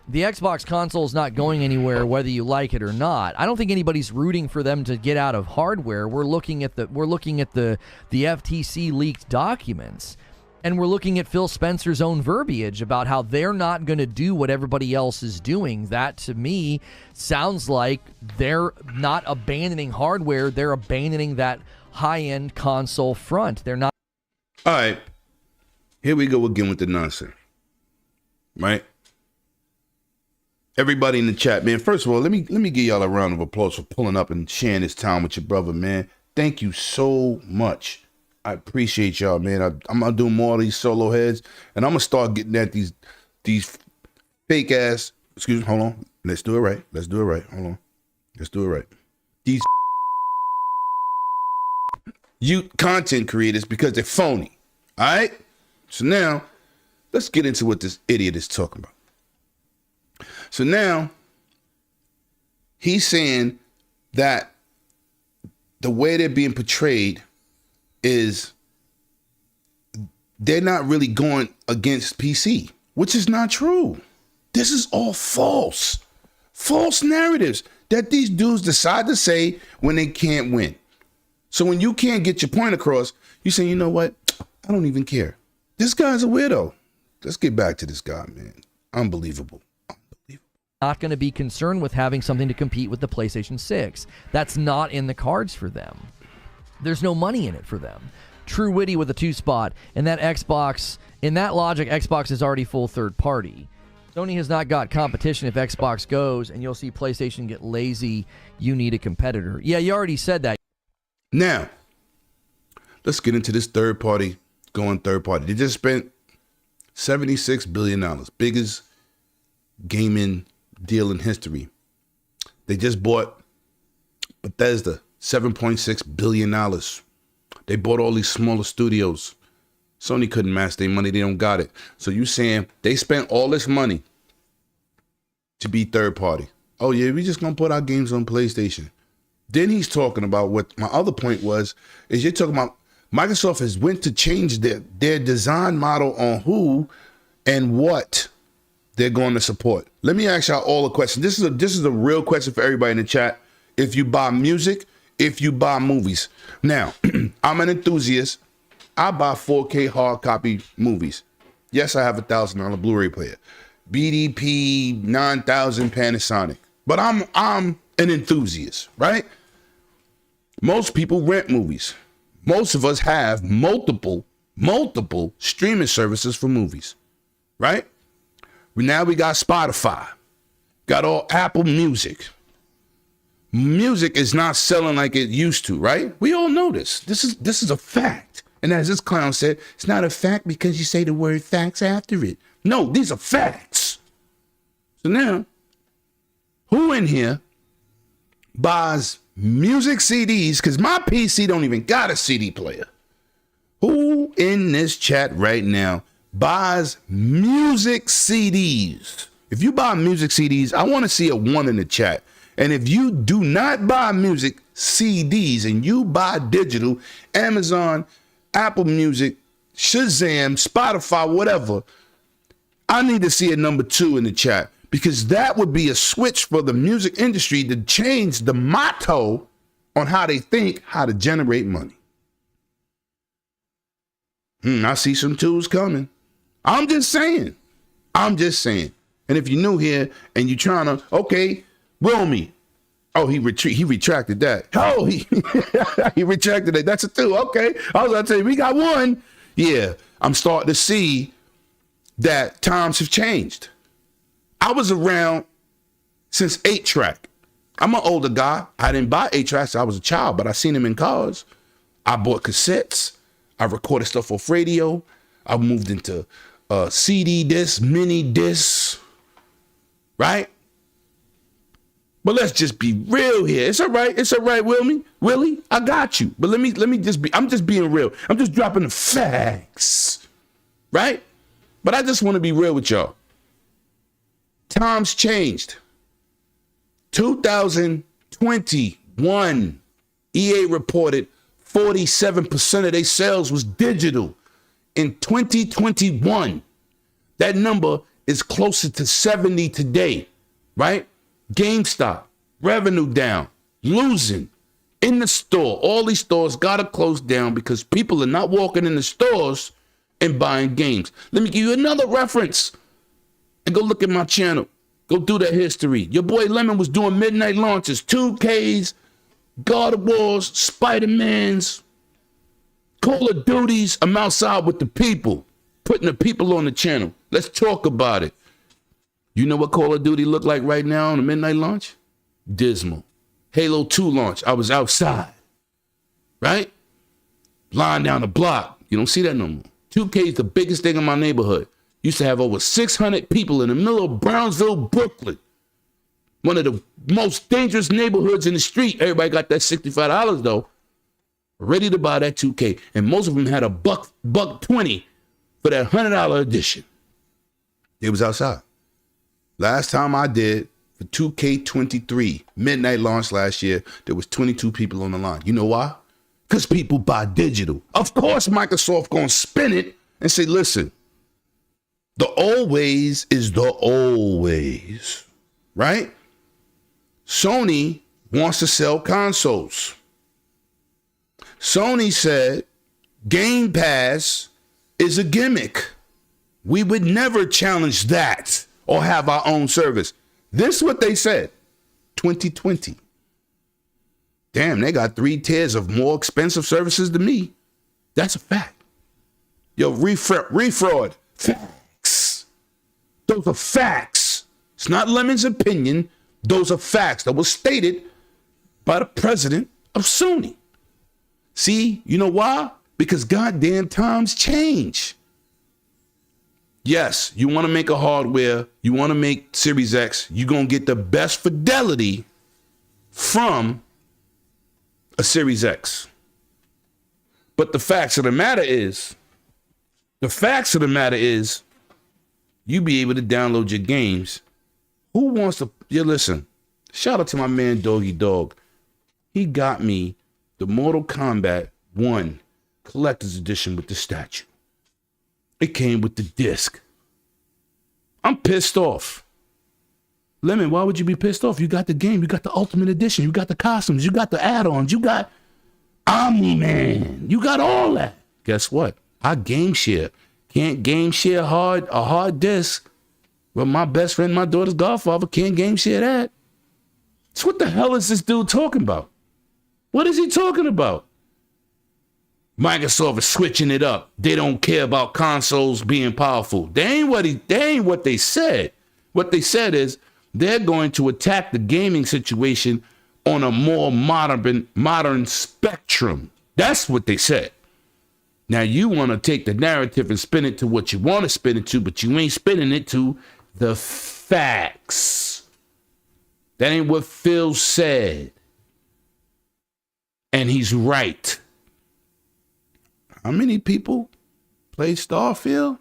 the Xbox console is not going anywhere whether you like it or not. I don't think anybody's rooting for them to get out of hardware. We're looking at the FTC leaked documents. And we're looking at Phil Spencer's own verbiage about how they're not going to do what everybody else is doing. That, to me, sounds like they're not abandoning hardware. They're abandoning that high-end console front. They're not. All right. Here we go again with the nonsense. Right? Everybody in the chat, man. First of all, let me give y'all a round of applause for pulling up and sharing this time with your brother, man. Thank you so much. I appreciate y'all, man. I'm gonna do more of these solo heads, and I'm gonna start getting at these fake ass. Excuse me, hold on. Let's do it right. Hold on. Let's do it right. These you content creators, because they're phony. All right. So now let's get into what this idiot is talking about. So now he's saying that the way they're being portrayed is they're not really going against PC, which is not true. This is all false narratives that these dudes decide to say when they can't win. So when you can't get your point across, you say, you know what? I don't even care. This guy's a weirdo. Let's get back to this guy, man. Unbelievable. Not going to be concerned with having something to compete with the PlayStation 6. That's not in the cards for them. There's no money in it for them. True Witty with a 2 spot. And that Xbox, in that logic, Xbox is already full third party. Sony has not got competition if Xbox goes, and you'll see PlayStation get lazy. You need a competitor. Yeah, you already said that. Now, let's get into this third party, going third party. They just spent $76 billion, biggest gaming deal in history. They just bought Bethesda, $7.6 billion. They bought all these smaller studios. Sony couldn't match their money. They don't got it. So you saying they spent all this money to be third party. Oh, yeah, we just going to put our games on PlayStation. Then he's talking about what my other point was, is you're talking about Microsoft has went to change their design model on who and what they're going to support. Let me ask y'all all a question. This is a real question for everybody in the chat. If you buy music, if you buy movies. Now, I'm an enthusiast. I buy 4K hard copy movies. Yes, I have $1,000 Blu-ray player. BDP 9000 Panasonic. But I'm an enthusiast, right? Most people rent movies. Most of us have multiple streaming services for movies, right? Now we got Spotify, got all Apple Music. Music is not selling like it used to, right? We all know this. This is a fact. And as this clown said, it's not a fact because you say the word facts after it. No, these are facts. So now, who in here buys music CDs? Because my PC don't even got a CD player. Who in this chat right now buys music CDs? If you buy music CDs, I want to see a 1 in the chat. And if you do not buy music CDs and you buy digital, Amazon, Apple Music, Shazam, Spotify, whatever, I need to see a number 2 in the chat, because that would be a switch for the music industry to change the motto on how they think how to generate money. I see some 2s coming. I'm just saying. And if you're new here and you're trying to, okay, roll me. Oh, he retracted that. Oh, he retracted it. That's a 2. Okay. I was going to say, we got 1. Yeah, I'm starting to see that times have changed. I was around since 8-track. I'm an older guy. I didn't buy 8-tracks. I was a child, but I seen them in cars. I bought cassettes. I recorded stuff off radio. I moved into CD discs, mini discs, right? But let's just be real here. It's all right, Willie. I got you. But let me just be, I'm just being real. I'm just dropping the facts, right? But I just want to be real with y'all. Times changed. 2021, EA reported 47% of their sales was digital. In 2021, that number is closer to 70 today, right? GameStop, revenue down, losing in the store. All these stores got to close down because people are not walking in the stores and buying games. Let me give you another reference. And go look at my channel. Go do that history. Your boy Lemon was doing midnight launches, 2Ks, God of Wars, Spider-Mans, Call of Duties. I'm outside with the people, putting the people on the channel. Let's talk about it. You know what Call of Duty look like right now on a midnight launch? Dismal. Halo 2 launch, I was outside, right? Lying down the block. You don't see that no more. 2K is the biggest thing in my neighborhood. Used to have over 600 people in the middle of Brownsville, Brooklyn. One of the most dangerous neighborhoods in the street. Everybody got that $65 though, ready to buy that 2K. And most of them had a buck 20 for that $100 edition. It was outside. Last time I did for 2K23 midnight launch last year, there was 22 people on the line. You know why? Because people buy digital. Of course, Microsoft gonna spin it and say, listen, the old ways is the old ways, right? Sony wants to sell consoles. Sony said Game Pass is a gimmick. We would never challenge that or have our own service. This is what they said, 2020. Damn, they got 3 tiers of more expensive services than me. That's a fact. Yo, refraud. Facts. Those are facts. It's not Lemon's opinion. Those are facts that was stated by the president of Sony. See, you know why? Because goddamn times change. Yes, you want to make a hardware, you want to make Series X, you're going to get the best fidelity from a Series X. But the facts of the matter is, you be able to download your games. Who wants to, listen, shout out to my man Doggy Dog. He got me the Mortal Kombat 1 Collector's Edition with the statue. It came with the disc. I'm pissed off. Lemon, why would you be pissed off? You got the game. You got the Ultimate Edition. You got the costumes. You got the add-ons. You got Omni-Man. You got all that. Guess what? I game share. Can't game share a hard disk. Well, my best friend, my daughter's godfather, can't game share that. So what the hell is this dude talking about? What is he talking about? Microsoft is switching it up. They don't care about consoles being powerful. They ain't what they said. What they said is they're going to attack the gaming situation on a more modern spectrum. That's what they said. Now you want to take the narrative and spin it to what you want to spin it to, but you ain't spinning it to the facts. That ain't what Phil said. And he's right. How many people play Starfield?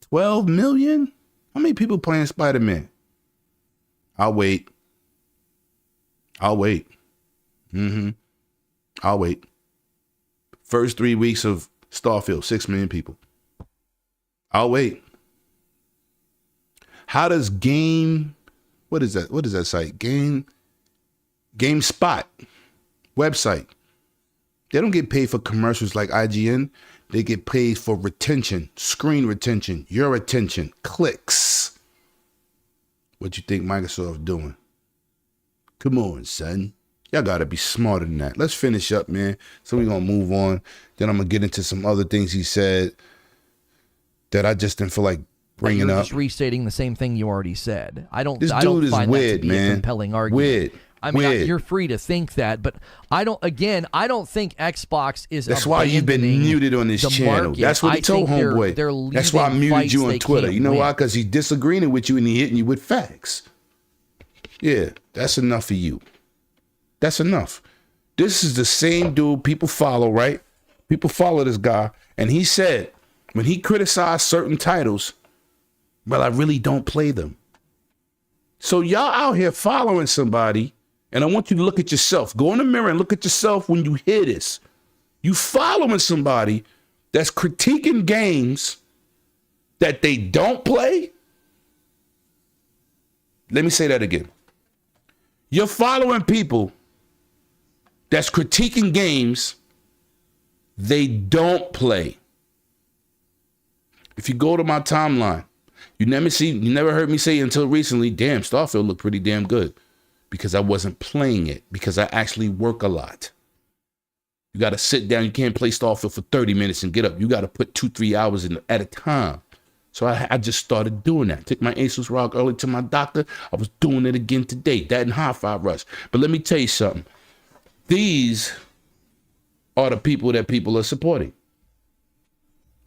12 million? How many people playing Spider-Man? I'll wait. I'll wait. First 3 weeks of Starfield, 6 million people. I'll wait. How does what is that site? GameSpot website. They don't get paid for commercials like IGN. They get paid for retention, screen retention, your attention, clicks. What you think Microsoft doing? Come on, son. Y'all gotta be smarter than that. Let's finish up, man. So we're gonna move on. Then I'm gonna get into some other things he said that I just didn't feel like bringing You're up. just restating the same thing you already said. I don't This I dude don't is find weird, that to be man. a compelling argument. Weird. I mean, Weird. you're free to think that, but I don't think Xbox is. That's why you've been muted on this channel. Market. That's what he told homeboy. They're That's why I leaving muted fights you on they Twitter. can't You know win. why? Because he's disagreeing with you and he hitting you with facts. Yeah, that's enough for you. That's enough. This is the same dude people follow, right? People follow this guy. And he said, when he criticized certain titles, well, I really don't play them. So y'all out here following somebody, and I want you to look at yourself. Go in the mirror and look at yourself when you hear this. You following somebody that's critiquing games that they don't play? Let me say that again. You're following people that's critiquing games they don't play. If you go to my timeline, you never heard me say until recently, damn, Starfield looked pretty damn good. Because I wasn't playing it. Because I actually work a lot. You got to sit down. You can't play Starfield for 30 minutes and get up. You got to put 2-3 hours in at a time. So I just started doing that. Took my Asus ROG early to my doctor. I was doing it again today. That and Hi-Fi Rush. But let me tell you something. These are the people that people are supporting.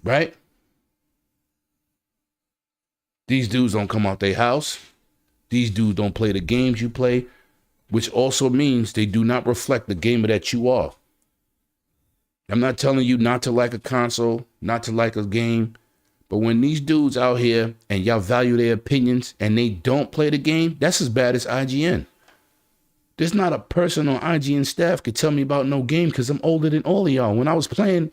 Right? These dudes don't come out their house. These dudes don't play the games you play, which also means they do not reflect the gamer that you are. I'm not telling you not to like a console, not to like a game, but when these dudes out here and y'all value their opinions and they don't play the game, that's as bad as IGN. There's not a person on IGN staff could tell me about no game because I'm older than all of y'all. When I was playing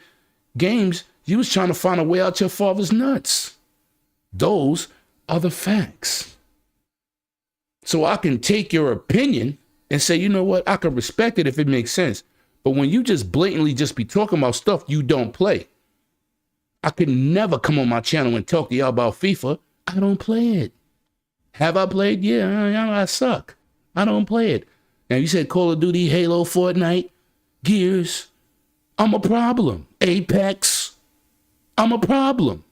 games, you was trying to find a way out your father's nuts. Those are the facts. So I can take your opinion and say, you know what, I can respect it if it makes sense. But when you just blatantly just be talking about stuff you don't play, I could never come on my channel and talk to y'all about FIFA. I don't play it. Have I played? Yeah, I suck. I don't play it. Now you said Call of Duty, Halo, Fortnite, Gears. I'm a problem. Apex, I'm a problem.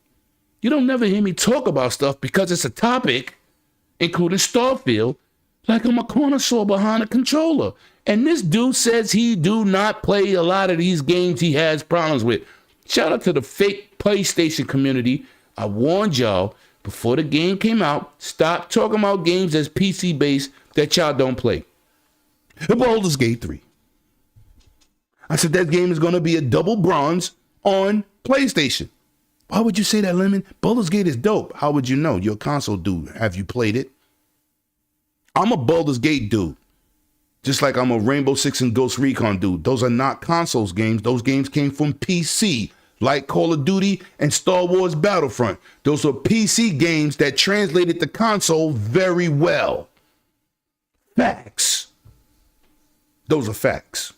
You don't never hear me talk about stuff because it's a topic, including Starfield, like I'm a connoisseur behind a controller. And this dude says he do not play a lot of these games he has problems with. Shout out to the fake PlayStation community. I warned y'all before the game came out, stop talking about games that's PC-based that y'all don't play. Baldur's Gate 3. I said that game is going to be a double bronze on PlayStation. Why would you say that, Lemon? Baldur's Gate is dope. How would you know? You're a console dude. Have you played it? I'm a Baldur's Gate dude. Just like I'm a Rainbow Six and Ghost Recon dude. Those are not consoles games. Those games came from PC, like Call of Duty and Star Wars Battlefront. Those are PC games that translated to console very well. Facts. Those are facts.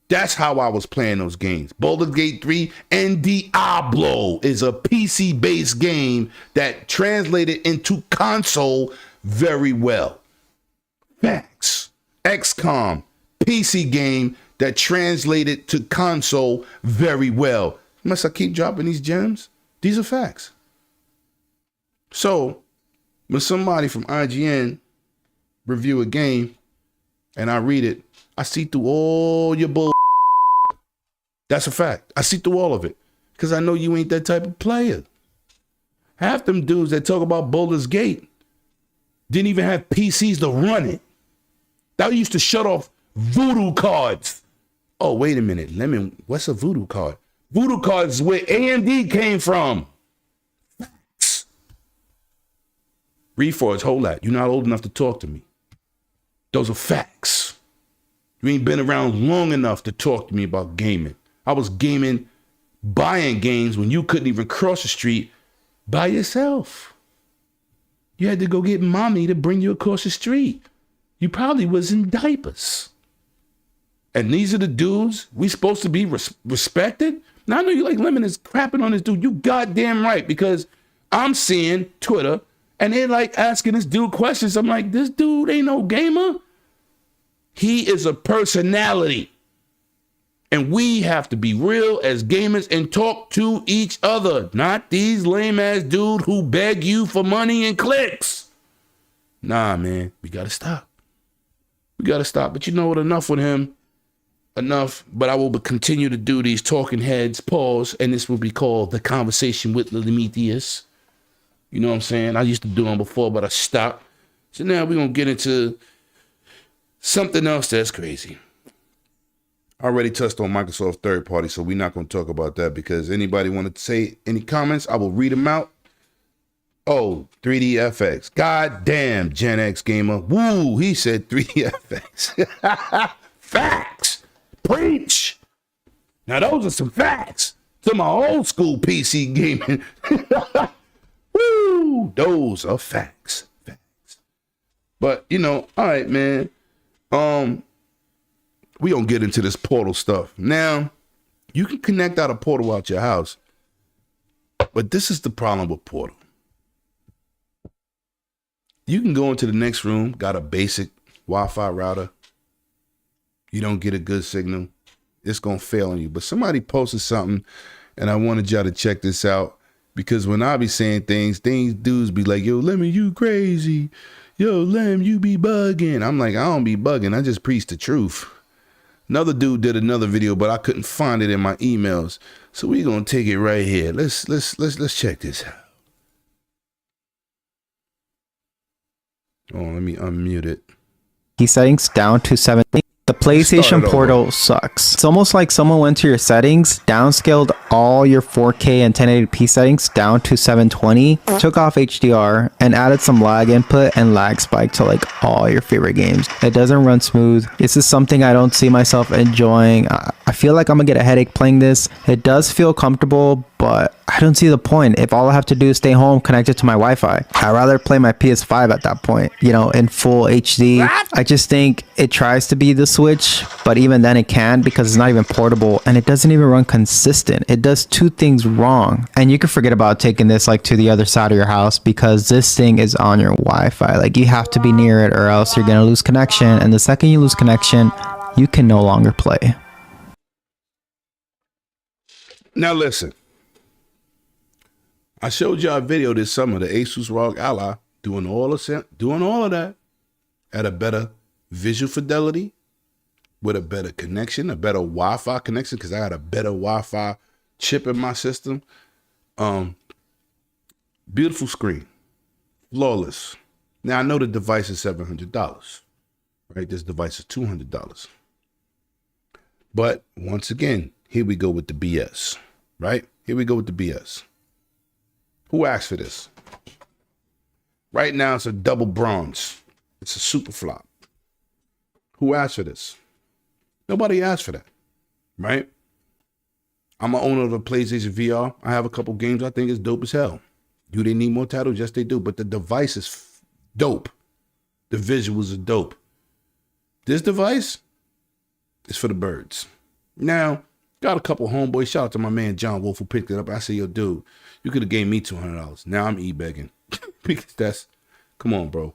That's how I was playing those games. Baldur's Gate 3 and Diablo is a PC-based game that translated into console very well. Facts. XCOM, PC game that translated to console very well. Must I keep dropping these gems? These are facts. So, when somebody from IGN review a game and I read it, I see through all your bull. That's a fact. I see through all of it because I know you ain't that type of player. Half them dudes that talk about Baldur's Gate didn't even have PCs to run it. That used to shut off voodoo cards. Oh, wait a minute. Lemon, what's a voodoo card? Voodoo cards is where AMD came from. Facts. Refraud, hold that. You're not old enough to talk to me. Those are facts. You ain't been around long enough to talk to me about gaming. I was gaming, buying games when you couldn't even cross the street by yourself. You had to go get mommy to bring you across the street. You probably was in diapers. And these are the dudes we supposed to be respected? Now I know you like Lemon is crapping on this dude. You goddamn right, because I'm seeing Twitter and they're like asking this dude questions. I'm like, this dude ain't no gamer. He is a personality. And we have to be real as gamers and talk to each other, not these lame ass dudes who beg you for money and clicks. Nah, man, we gotta stop. We got to stop. But you know what? Enough with him. Enough. But I will continue to do these talking heads, pause, and this will be called The Conversation with Lemetius. You know what I'm saying? I used to do them before, but I stopped. So now we're going to get into something else that's crazy. I already touched on Microsoft third party, so we're not going to talk about that because anybody want to say any comments, I will read them out. Oh, 3DFX. God damn, Gen X gamer. Woo, he said 3DFX. Facts. Preach. Now, those are some facts to my old school PC gaming. Woo, those are facts. Facts. But, you know, all right, man. We gonna get into this Portal stuff. Now, you can connect out a Portal out your house, but this is the problem with Portal. You can go into the next room, got a basic Wi-Fi router. You don't get a good signal. It's going to fail on you. But somebody posted something, and I wanted y'all to check this out. Because when I be saying things dudes be like, yo, Lemon, you crazy. Yo, Lem, you be bugging. I'm like, I don't be bugging. I just preach the truth. Another dude did another video, but I couldn't find it in my emails. So we going to take it right here. Let's check this out. Oh, let me unmute it. Settings down to 7. The PlayStation Portal sucks. It's almost like someone went to your settings, downscaled all your 4K and 1080p settings down to 720, took off HDR, and added some lag input and lag spike to like all your favorite games. It doesn't run smooth. This is something I don't see myself enjoying. I feel like I'm gonna get a headache playing this. It does feel comfortable, but I don't see the point. If all I have to do is stay home connected to my Wi-Fi, I'd rather play my PS5 at that point, you know, in full HD. I just think it tries to be the Switch, but even then it can't because it's not even portable and it doesn't even run consistent. It does two things wrong. And you can forget about taking this like to the other side of your house because this thing is on your Wi-Fi. Like you have to be near it or else you're gonna lose connection. And the second you lose connection, you can no longer play. Now listen. I showed y'all a video this summer, the Asus ROG Ally, doing all of that at a better visual fidelity, with a better connection, a better Wi-Fi connection, because I got a better Wi-Fi chip in my system. Beautiful screen, flawless. Now I know the device is $700, right? This device is $200. But once again, here we go with the BS, right? Here we go with the BS. Who asked for this? Right now, it's a double bronze. It's a super flop. Who asked for this? Nobody asked for that, right? I'm an owner of a PlayStation VR. I have a couple games I think is dope as hell. Do they need more titles? Yes, they do. But the device is dope. The visuals are dope. This device is for the birds. Now, got a couple homeboys. Shout out to my man John Wolf who picked it up. I said, yo, dude, you could have gave me $200. Now I'm e-begging. Because come on, bro.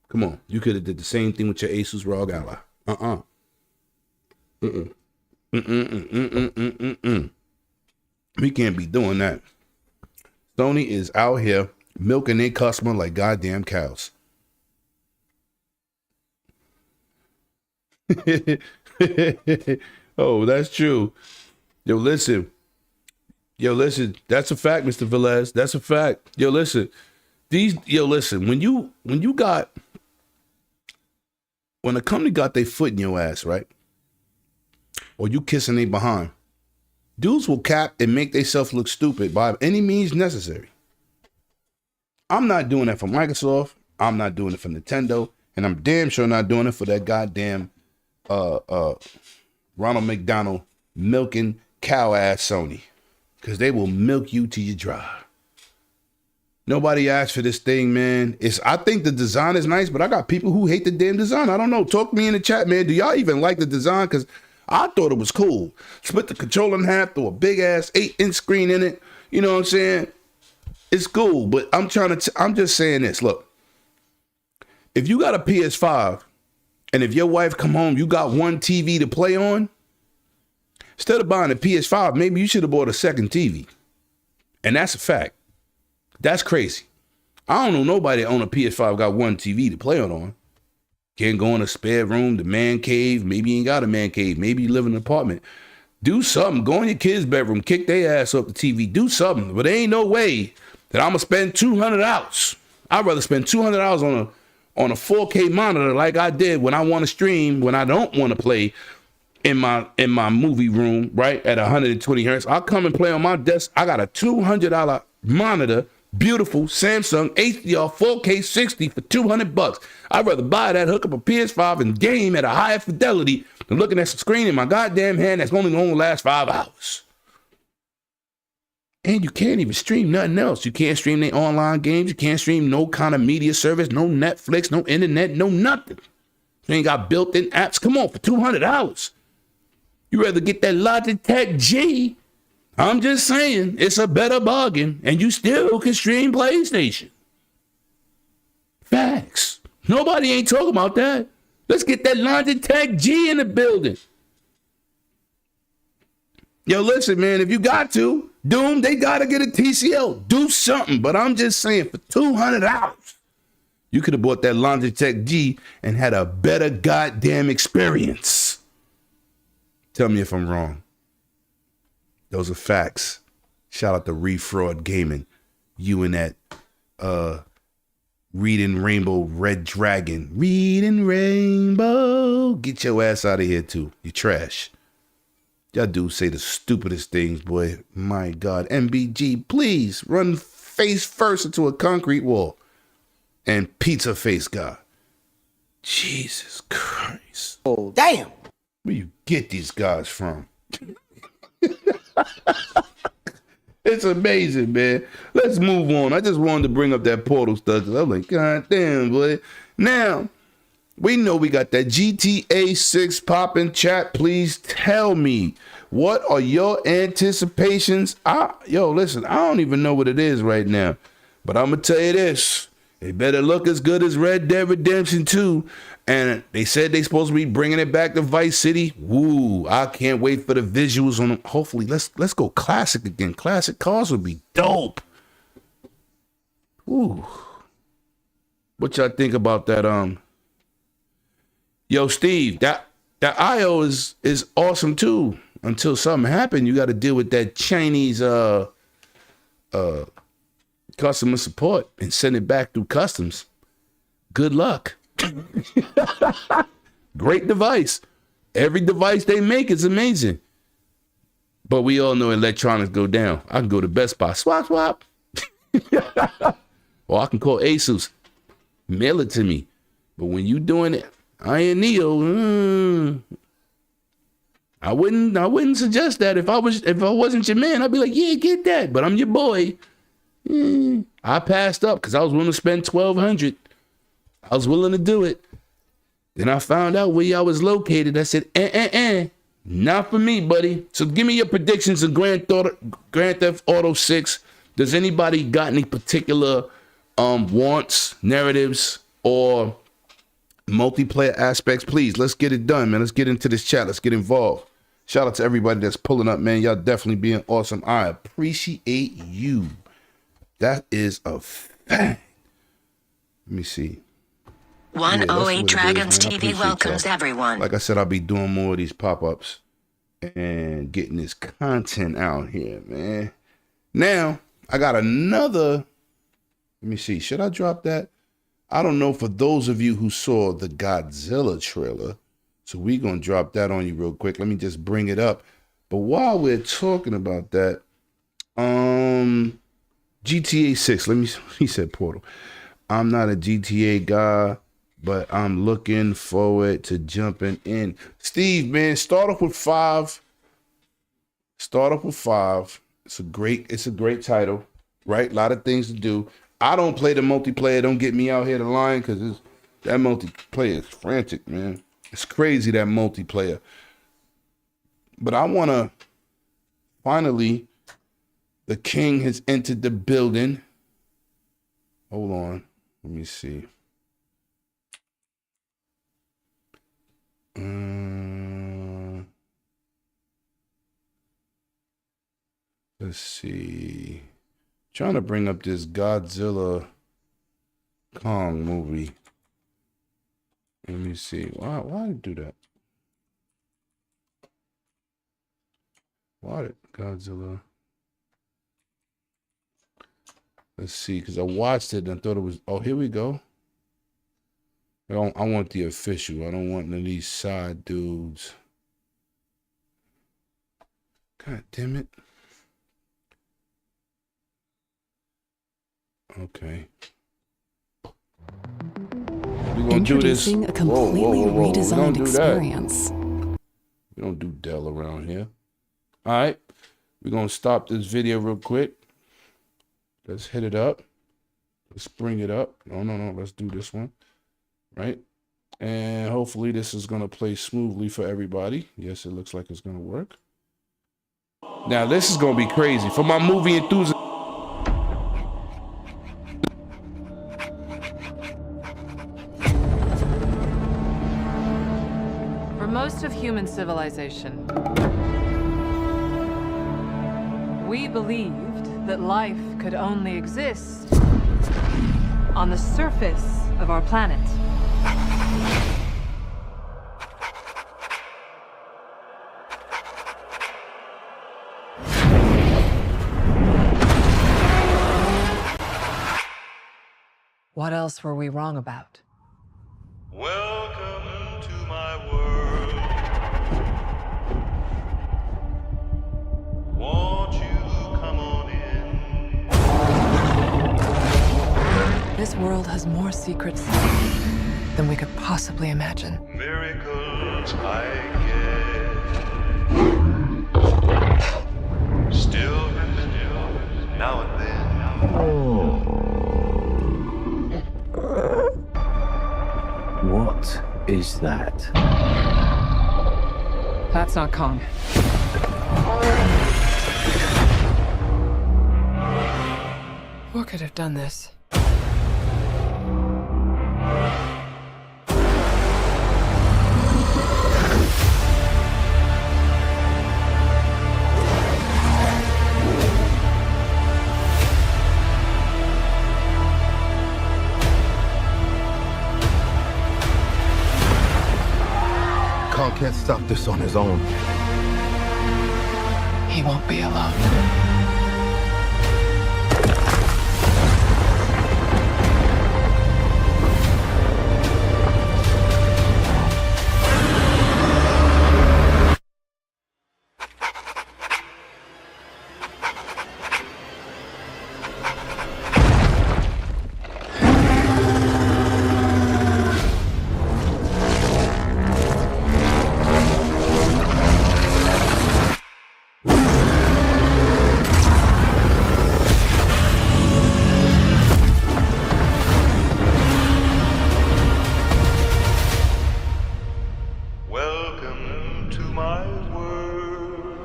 Come on. You could have did the same thing with your Asus ROG Ally. We can't be doing that. Sony is out here milking their customer like goddamn cows. Oh, that's true. Yo, listen. That's a fact, Mr. Velez. That's a fact. Yo, listen. When a company got their foot in your ass, right? Or you kissing they behind, dudes will cap and make themselves look stupid by any means necessary. I'm not doing that for Microsoft. I'm not doing it for Nintendo. And I'm damn sure not doing it for that goddamn Ronald McDonald milking cow ass Sony. Because they will milk you till you dry. Nobody asked for this thing, man. I think the design is nice, but I got people who hate the damn design. I don't know. Talk to me in the chat, man. Do y'all even like the design? Because I thought it was cool. Split the controller in half, throw a big ass 8-inch screen in it. You know what I'm saying? It's cool, but I'm just saying this. Look, if you got a PS5 and if your wife come home, you got one TV to play on, instead of buying a PS5, maybe you should have bought a second TV. And that's a fact. That's crazy. I don't know nobody that own a PS5 got one TV to play on. Can't go in a spare room, the man cave. Maybe you ain't got a man cave. Maybe you live in an apartment. Do something. Go in your kid's bedroom. Kick their ass up the TV. Do something. But there ain't no way that I'm going to spend $200. I'd rather spend $200 on a 4K monitor like I did when I want to stream, when I don't want to play in my movie room, right, at 120 hertz. I'll come and play on my desk. I got a $200 monitor, beautiful Samsung HDR 4K 60 for $200. I'd rather buy that, hook up a PS5 and game at a higher fidelity than looking at some screen in my goddamn hand that's only going to last 5 hours. And you can't even stream nothing else. You can't stream the online games. You can't stream no kind of media service, no Netflix, no internet, no nothing. You ain't got built-in apps. Come on, for $200. You rather get that Logitech G. I'm just saying, it's a better bargain, and you still can stream PlayStation. Facts. Nobody ain't talking about that. Let's get that Logitech G in the building. Yo, listen, man, if you got to, Doom, they got to get a TCL. Do something, but I'm just saying, for $200, you could have bought that Logitech G and had a better goddamn experience. Tell me if I'm wrong. Those are facts. Shout out to Refraud Gaming. You and that Reading Rainbow Red Dragon. Reading Rainbow. Get your ass out of here too. You trash. Y'all dudes say the stupidest things, boy. My God. MBG, please run face first into a concrete wall. And pizza face guy. Jesus Christ. Oh, damn. Where you get these guys from? It's amazing, man. Let's move on. I just wanted to bring up that Portal stuff. I'm like, God damn, boy. Now, we know we got that GTA 6 popping. Chat, please tell me, what are your anticipations? Listen, I don't even know what it is right now. But I'm going to tell you this. They better look as good as Red Dead Redemption 2. And they said they supposed to be bringing it back to Vice City. Woo, I can't wait for the visuals on them. Hopefully, let's go classic again. Classic cars would be dope. Woo. What y'all think about that? Yo, Steve, that IO is awesome too. Until something happened, you got to deal with that Chinese customer support and send it back through customs. Good luck. Great device. Every device they make is amazing. But we all know electronics go down. I can go to Best Buy, swap. Or I can call ASUS, mail it to me. But when you doing it, I ain't Neo. I wouldn't suggest that. If I wasn't your man, I'd be like, yeah, get that. But I'm your boy. I passed up because I was willing to spend $1,200. I was willing to do it. Then I found out where y'all was located. I said, not for me, buddy. So give me your predictions of Grand Theft Auto 6. Does anybody got any particular wants, narratives, or multiplayer aspects? Please, let's get it done, man. Let's get into this chat. Let's get involved. Shout out to everybody that's pulling up, man. Y'all definitely being awesome. I appreciate you. That is a fact. Let me see. 108 Dragons TV welcomes everyone. Like I said, I'll be doing more of these pop-ups and getting this content out here, man. Now, I got another. Let me see. Should I drop that? I don't know for those of you who saw the Godzilla trailer. So we're going to drop that on you real quick. Let me just bring it up. But while we're talking about that, GTA 6. He said Portal. I'm not a GTA guy, but I'm looking forward to jumping in. Steve, man, start off with 5. It's a great title, right? A lot of things to do. I don't play the multiplayer. Don't get me out here to line because that multiplayer is frantic, man. It's crazy, that multiplayer. But I want to finally, the king has entered the building. Hold on. Let me see. Let's see. Trying to bring up this Godzilla Kong movie. Let me see. Why did it do that? Why did Godzilla? Let's see, because I watched it and I thought it was. Oh, here we go. I want the official. I don't want none of these side dudes. God damn it. Okay. We're gonna do this. Introducing a completely redesigned experience. We don't do Dell around here. All right. We're gonna stop this video real quick. Let's hit it up. Let's bring it up. No. Let's do this one. Right. And hopefully this is gonna play smoothly for everybody. Yes, it looks like it's gonna work. Now this is gonna be crazy for my movie enthusiasts. Most of human civilization, we believed that life could only exist on the surface of our planet. What else were we wrong about? Welcome to my world. Won't you come on in? This world has more secrets than we could possibly imagine. Miracles I get. Still happen now and then. What is that? That's not Kong. What could have done this? can't stop this on his own. He won't be alone. Welcome to my world.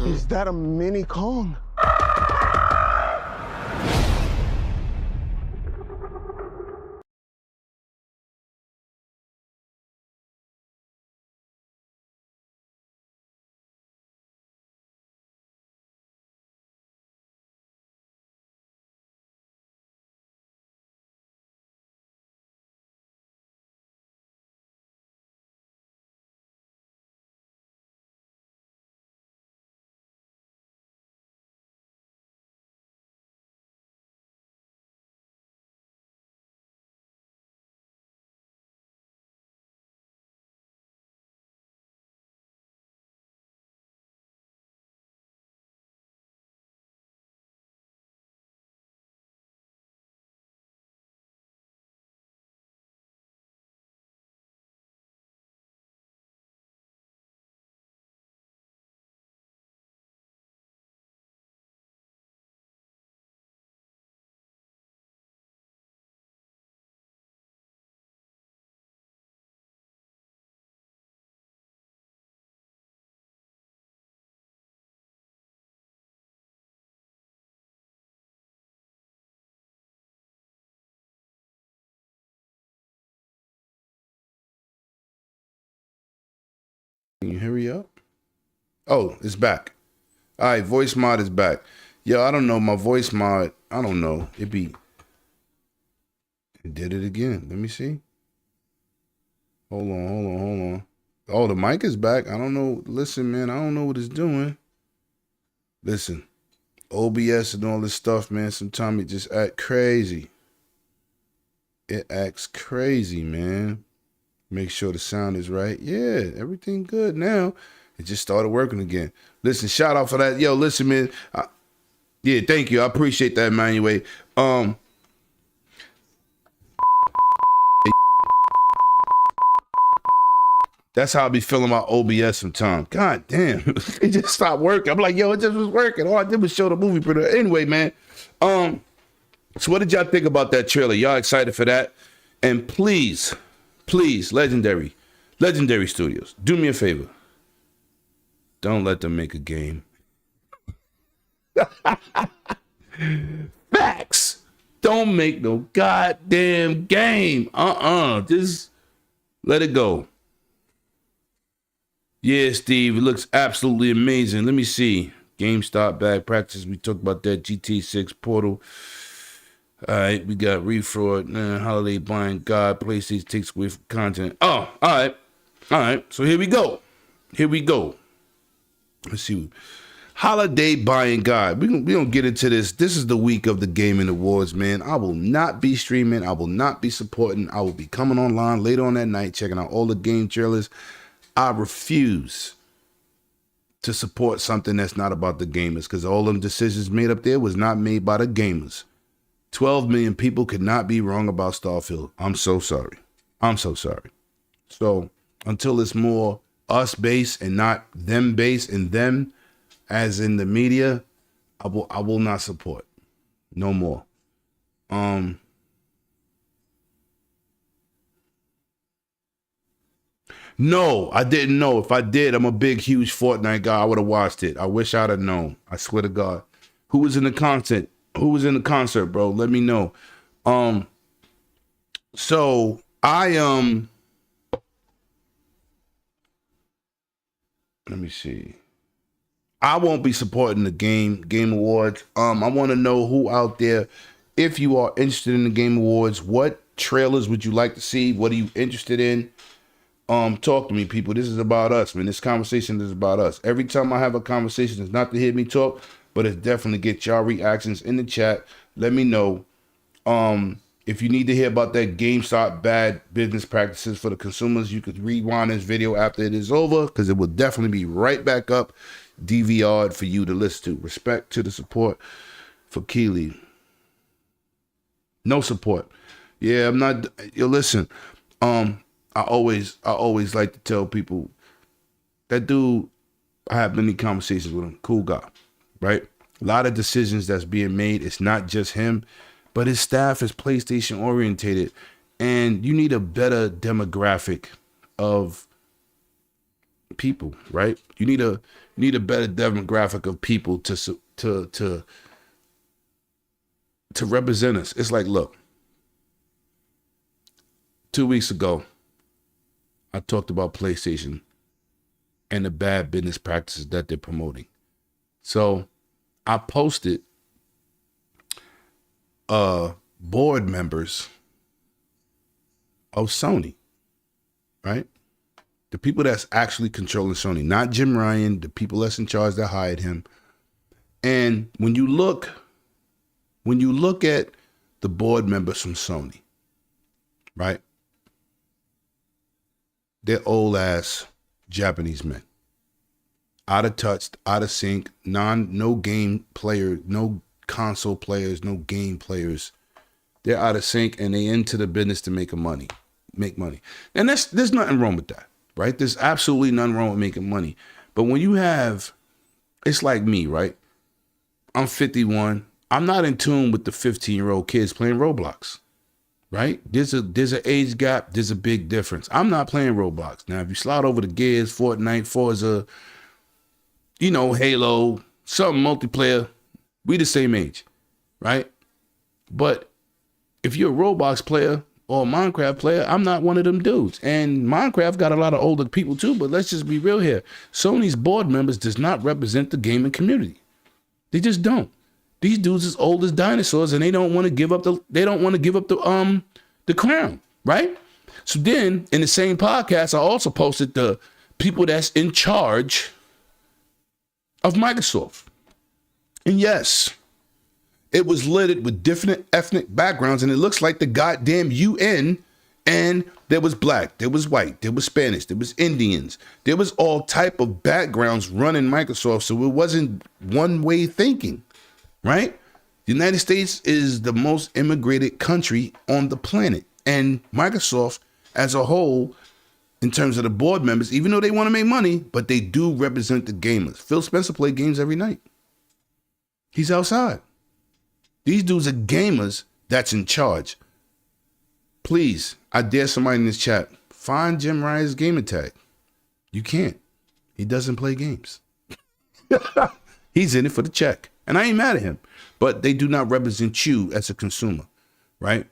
Is that a mini Kong? Can you hurry up? Oh, it's back. All right, voice mod is back. Yo, I don't know. My voice mod, I don't know. It did it again. Let me see. Hold on. Oh, the mic is back. I don't know. Listen, man, I don't know what it's doing. Listen, OBS and all this stuff, man, sometimes it just act crazy. It acts crazy, man. Make sure the sound is right. Yeah, everything good now. It just started working again. Listen, shout out for that. Yo, listen, man. Yeah, thank you. I appreciate that, man. Anyway, that's how I be feeling my OBS sometimes. God damn, it just stopped working. I'm like, yo, it just was working. All I did was show the movie producer. Anyway, man. So what did y'all think about that trailer? Y'all excited for that? And please, Legendary Studios, do me a favor. Don't let them make a game. Facts. Don't make no goddamn game. Just let it go. Yeah, Steve, it looks absolutely amazing. Let me see. GameStop bag practice. We talked about that. GT6 Portal. All right, we got Refraud, Holiday Buying God, PlayStation takes away from content. Oh, all right. So here we go. Let's see. Holiday Buying God. We don't get into this. This is the week of the Gaming Awards, man. I will not be streaming. I will not be supporting. I will be coming online later on that night, checking out all the game trailers. I refuse to support something that's not about the gamers, because all them decisions made up there was not made by the gamers. 12 million people could not be wrong about Starfield. I'm so sorry. So until it's more us based and not them based, and them as in the media, I will not support. No more. No, I didn't know. If I did, I'm a big, huge Fortnite guy. I would have watched it. I wish I'd have known. I swear to God. Who was in the concert? Bro? Let me know. So I let me see. I won't be supporting the Game Awards. I want to know who out there if you are interested in the Game Awards, what trailers would you like to see? What are you interested in? Talk to me, people. This is about us, man. This conversation is about us. Every time I have a conversation, it's not to hear me talk, but it's definitely get y'all reactions in the chat. Let me know. If you need to hear about that GameStop bad business practices for the consumers, you could rewind this video after it is over, because it will definitely be right back up, DVR'd for you to listen to. Respect to the support for Keely. No support. Yeah, I'm not. You listen. I always like to tell people that dude. I have many conversations with him. Cool guy, right? A lot of decisions that's being made. It's not just him, but his staff is PlayStation orientated, and you need a better demographic of people, right? You need a better demographic of people to represent us. It's like, look, 2 weeks ago, I talked about PlayStation and the bad business practices that they're promoting. So I posted board members of Sony, right? The people that's actually controlling Sony, not Jim Ryan, the people that's in charge that hired him. And when you look at the board members from Sony, right? They're old ass Japanese men. Out of touch, out of sync, no game player, no console players, no game players. They're out of sync, and they into the business to make money. And there's nothing wrong with that, right? There's absolutely nothing wrong with making money. But when you have, it's like me, right? I'm 51. I'm not in tune with the 15-year-old kids playing Roblox. Right? There's an age gap. There's a big difference. I'm not playing Roblox. Now, if you slide over to Gears, Fortnite, Forza, Halo, something multiplayer, we the same age, right? But if you're a Roblox player or a Minecraft player, I'm not one of them dudes. And Minecraft got a lot of older people too, but let's just be real here. Sony's board members does not represent the gaming community. They just don't. These dudes is old as dinosaurs, and they don't want to give up the crown, right? So then in the same podcast, I also posted the people that's in charge of Microsoft. And yes, it was littered with different ethnic backgrounds, and it looks like the goddamn UN. And there was black, there was white, there was Spanish, there was Indians, there was all type of backgrounds running Microsoft. So it wasn't one-way thinking. Right? The United States is the most immigrated country on the planet. And Microsoft as a whole, in terms of the board members, even though they want to make money, but they do represent the gamers. Phil Spencer played games every night. He's outside. These dudes are gamers that's in charge. Please, I dare somebody in this chat, find Jim Ryan's gamer tag. You can't. He doesn't play games. He's in it for the check. And I ain't mad at him, but they do not represent you as a consumer, right?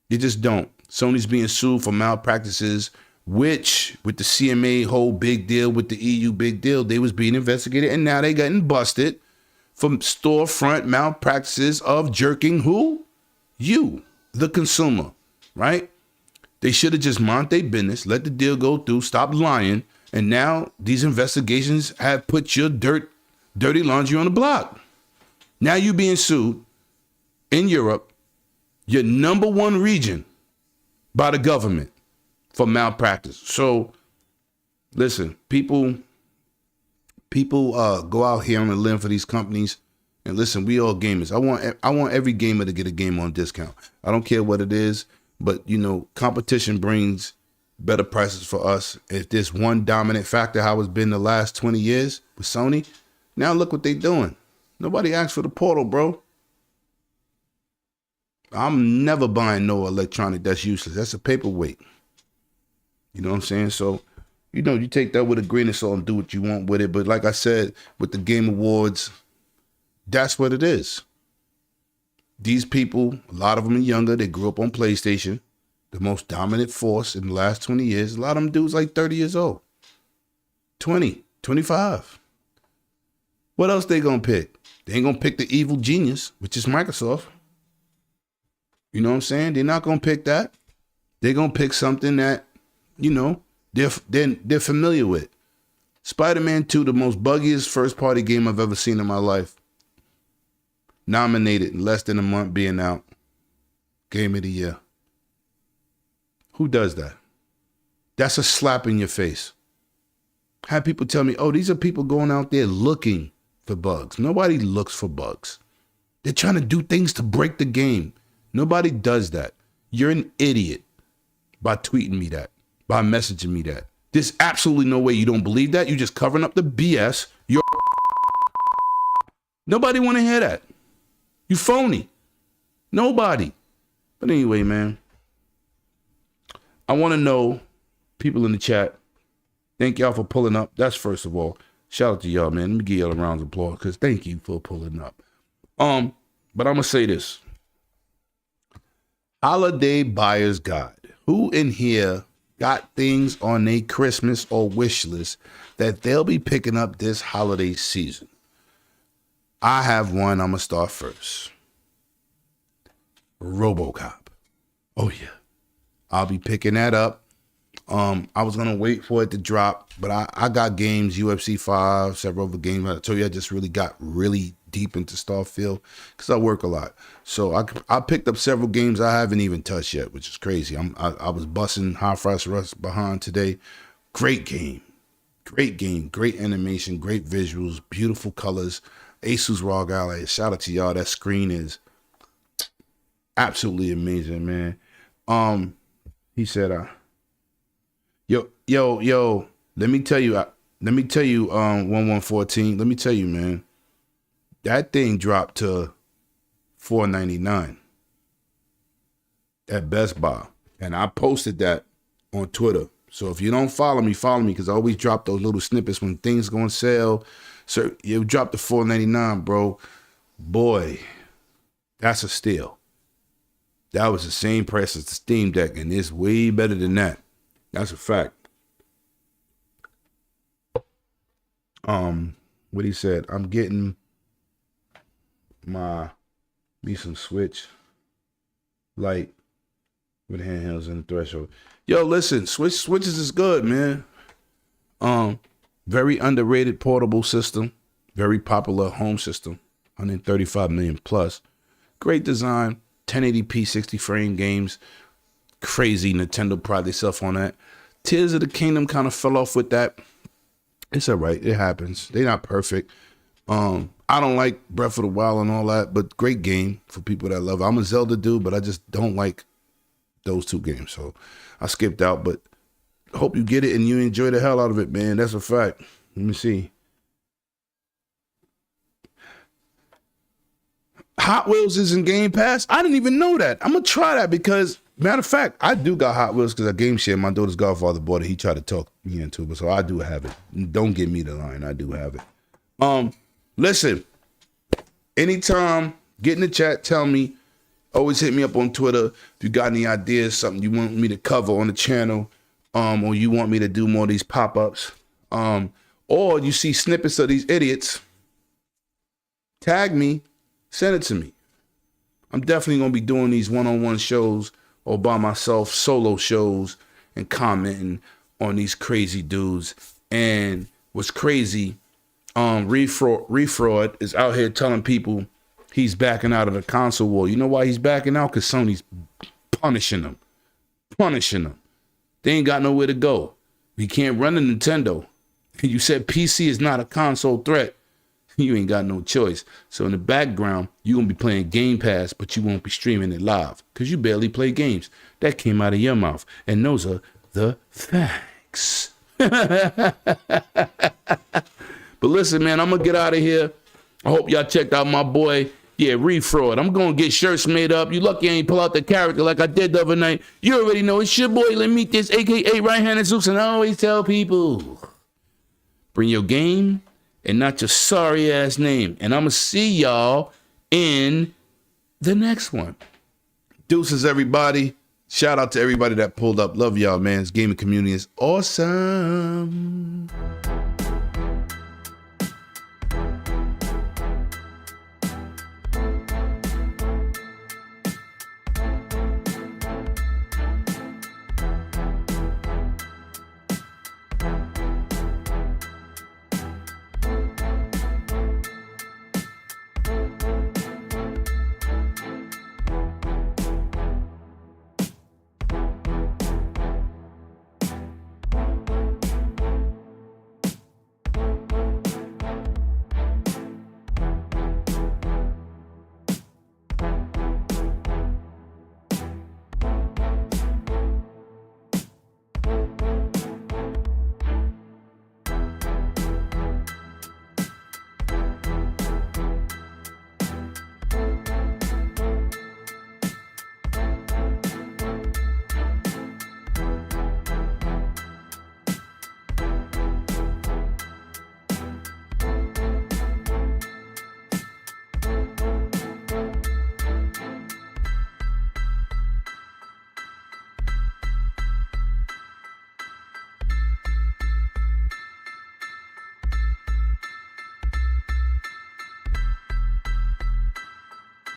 They just don't. Sony's being sued for malpractices, which with the CMA whole big deal, with the EU big deal, they was being investigated, and now they getting busted for storefront malpractices of jerking who? You, the consumer, right? They should have just mind their business, let the deal go through, stop lying, and now these investigations have put your dirty laundry on the block. Now you being sued in Europe, your number one region, by the government for malpractice. So listen, people go out here on a limb for these companies, and listen, we all gamers. I want every gamer to get a game on discount. I don't care what it is, but competition brings better prices for us. If there's one dominant factor, how it's been the last 20 years with Sony, now look what they're doing. Nobody asked for the portal, bro. I'm never buying no electronic that's useless. That's a paperweight. You know what I'm saying? So, you take that with a grain of salt and do what you want with it. But like I said, with the Game Awards, that's what it is. These people, a lot of them are younger. They grew up on PlayStation, the most dominant force in the last 20 years. A lot of them dudes like 30 years old, 20, 25. What else they gonna pick? They ain't gonna pick the evil genius, which is Microsoft. You know what I'm saying? They're not gonna pick that. They're gonna pick something that, you know, they're familiar with. Spider-Man 2, the most buggiest first-party game I've ever seen in my life. Nominated in less than a month being out. Game of the year. Who does that? That's a slap in your face. Have people tell me, oh, these are people going out there looking for bugs. Nobody looks for bugs. They're trying to do things to break the game. Nobody does that. You're an idiot by tweeting me that, by messaging me that. There's absolutely no way you don't believe that. You're just covering up the BS. Nobody want to hear that. You phony. Nobody. But anyway, man, I want to know, people in the chat, thank y'all for pulling up. That's first of all. Shout out to y'all, man. Let me give y'all a round of applause because thank you for pulling up. But I'm going to say this. Holiday Buyer's Guide. Who in here got things on their Christmas or wish list that they'll be picking up this holiday season? I have one. I'm going to start first. RoboCop. Oh, yeah. I'll be picking that up. I was going to wait for it to drop, but I got games, UFC 5, several other games. I told you I just really got really deep into Starfield because I work a lot. So I picked up several games I haven't even touched yet, which is crazy. I was busting High Frost Rush behind today. Great game. Great animation, great visuals, beautiful colors. Asus ROG Ally. Shout out to y'all. That screen is absolutely amazing, man. He said, yo, let me tell you, 1114, let me tell you, man, that thing dropped to $4.99 at Best Buy. And I posted that on Twitter. So if you don't follow me, because I always drop those little snippets when things go on sale. So you dropped to $4.99, bro. Boy, that's a steal. That was the same price as the Steam Deck, and it's way better than that. That's a fact. What he said, I'm getting me some Switch Lite with handhelds and the threshold. Yo, listen, Switches is good, man. Very underrated portable system, very popular home system, 135 million plus. Great design, 1080p 60 frame games. Crazy Nintendo pride themselves on that. Tears of the Kingdom kind of fell off with that. It's all right. It happens. They're not perfect. I don't like Breath of the Wild and all that, but great game for people that love it. I'm a Zelda dude, but I just don't like those two games. So I skipped out, but hope you get it and you enjoy the hell out of it, man. That's a fact. Let me see. Hot Wheels is in Game Pass. I didn't even know that. I'm going to try that because, matter of fact, I do got Hot Wheels because I game share. My daughter's godfather bought it. He tried to talk me into it, so I do have it. Don't give me the line. I do have it. Listen, anytime, get in the chat, tell me. Always hit me up on Twitter if you got any ideas, something you want me to cover on the channel, or you want me to do more of these pop-ups, or you see snippets of these idiots, tag me, send it to me. I'm definitely going to be doing these one-on-one shows or by myself, solo shows, and commenting on these crazy dudes. And what's crazy, Refraud is out here telling people he's backing out of the console war. You know why he's backing out? Because Sony's punishing them. They ain't got nowhere to go. You can't run a Nintendo. You said PC is not a console threat. You ain't got no choice. So in the background, you're going to be playing Game Pass, but you won't be streaming it live because you barely play games. That came out of your mouth. And those are the facts. But listen, man, I'm going to get out of here. I hope y'all checked out my boy, Refraud. I'm going to get shirts made up. You lucky I ain't pull out the character like I did the other night. You already know it's your boy, Let Me This, a.k.a. Right-Handed Zeus, and I always tell people, bring your game and not your sorry-ass name. And I'm going to see y'all in the next one. Deuces, everybody. Shout out to everybody that pulled up. Love y'all, man. This gaming community is awesome.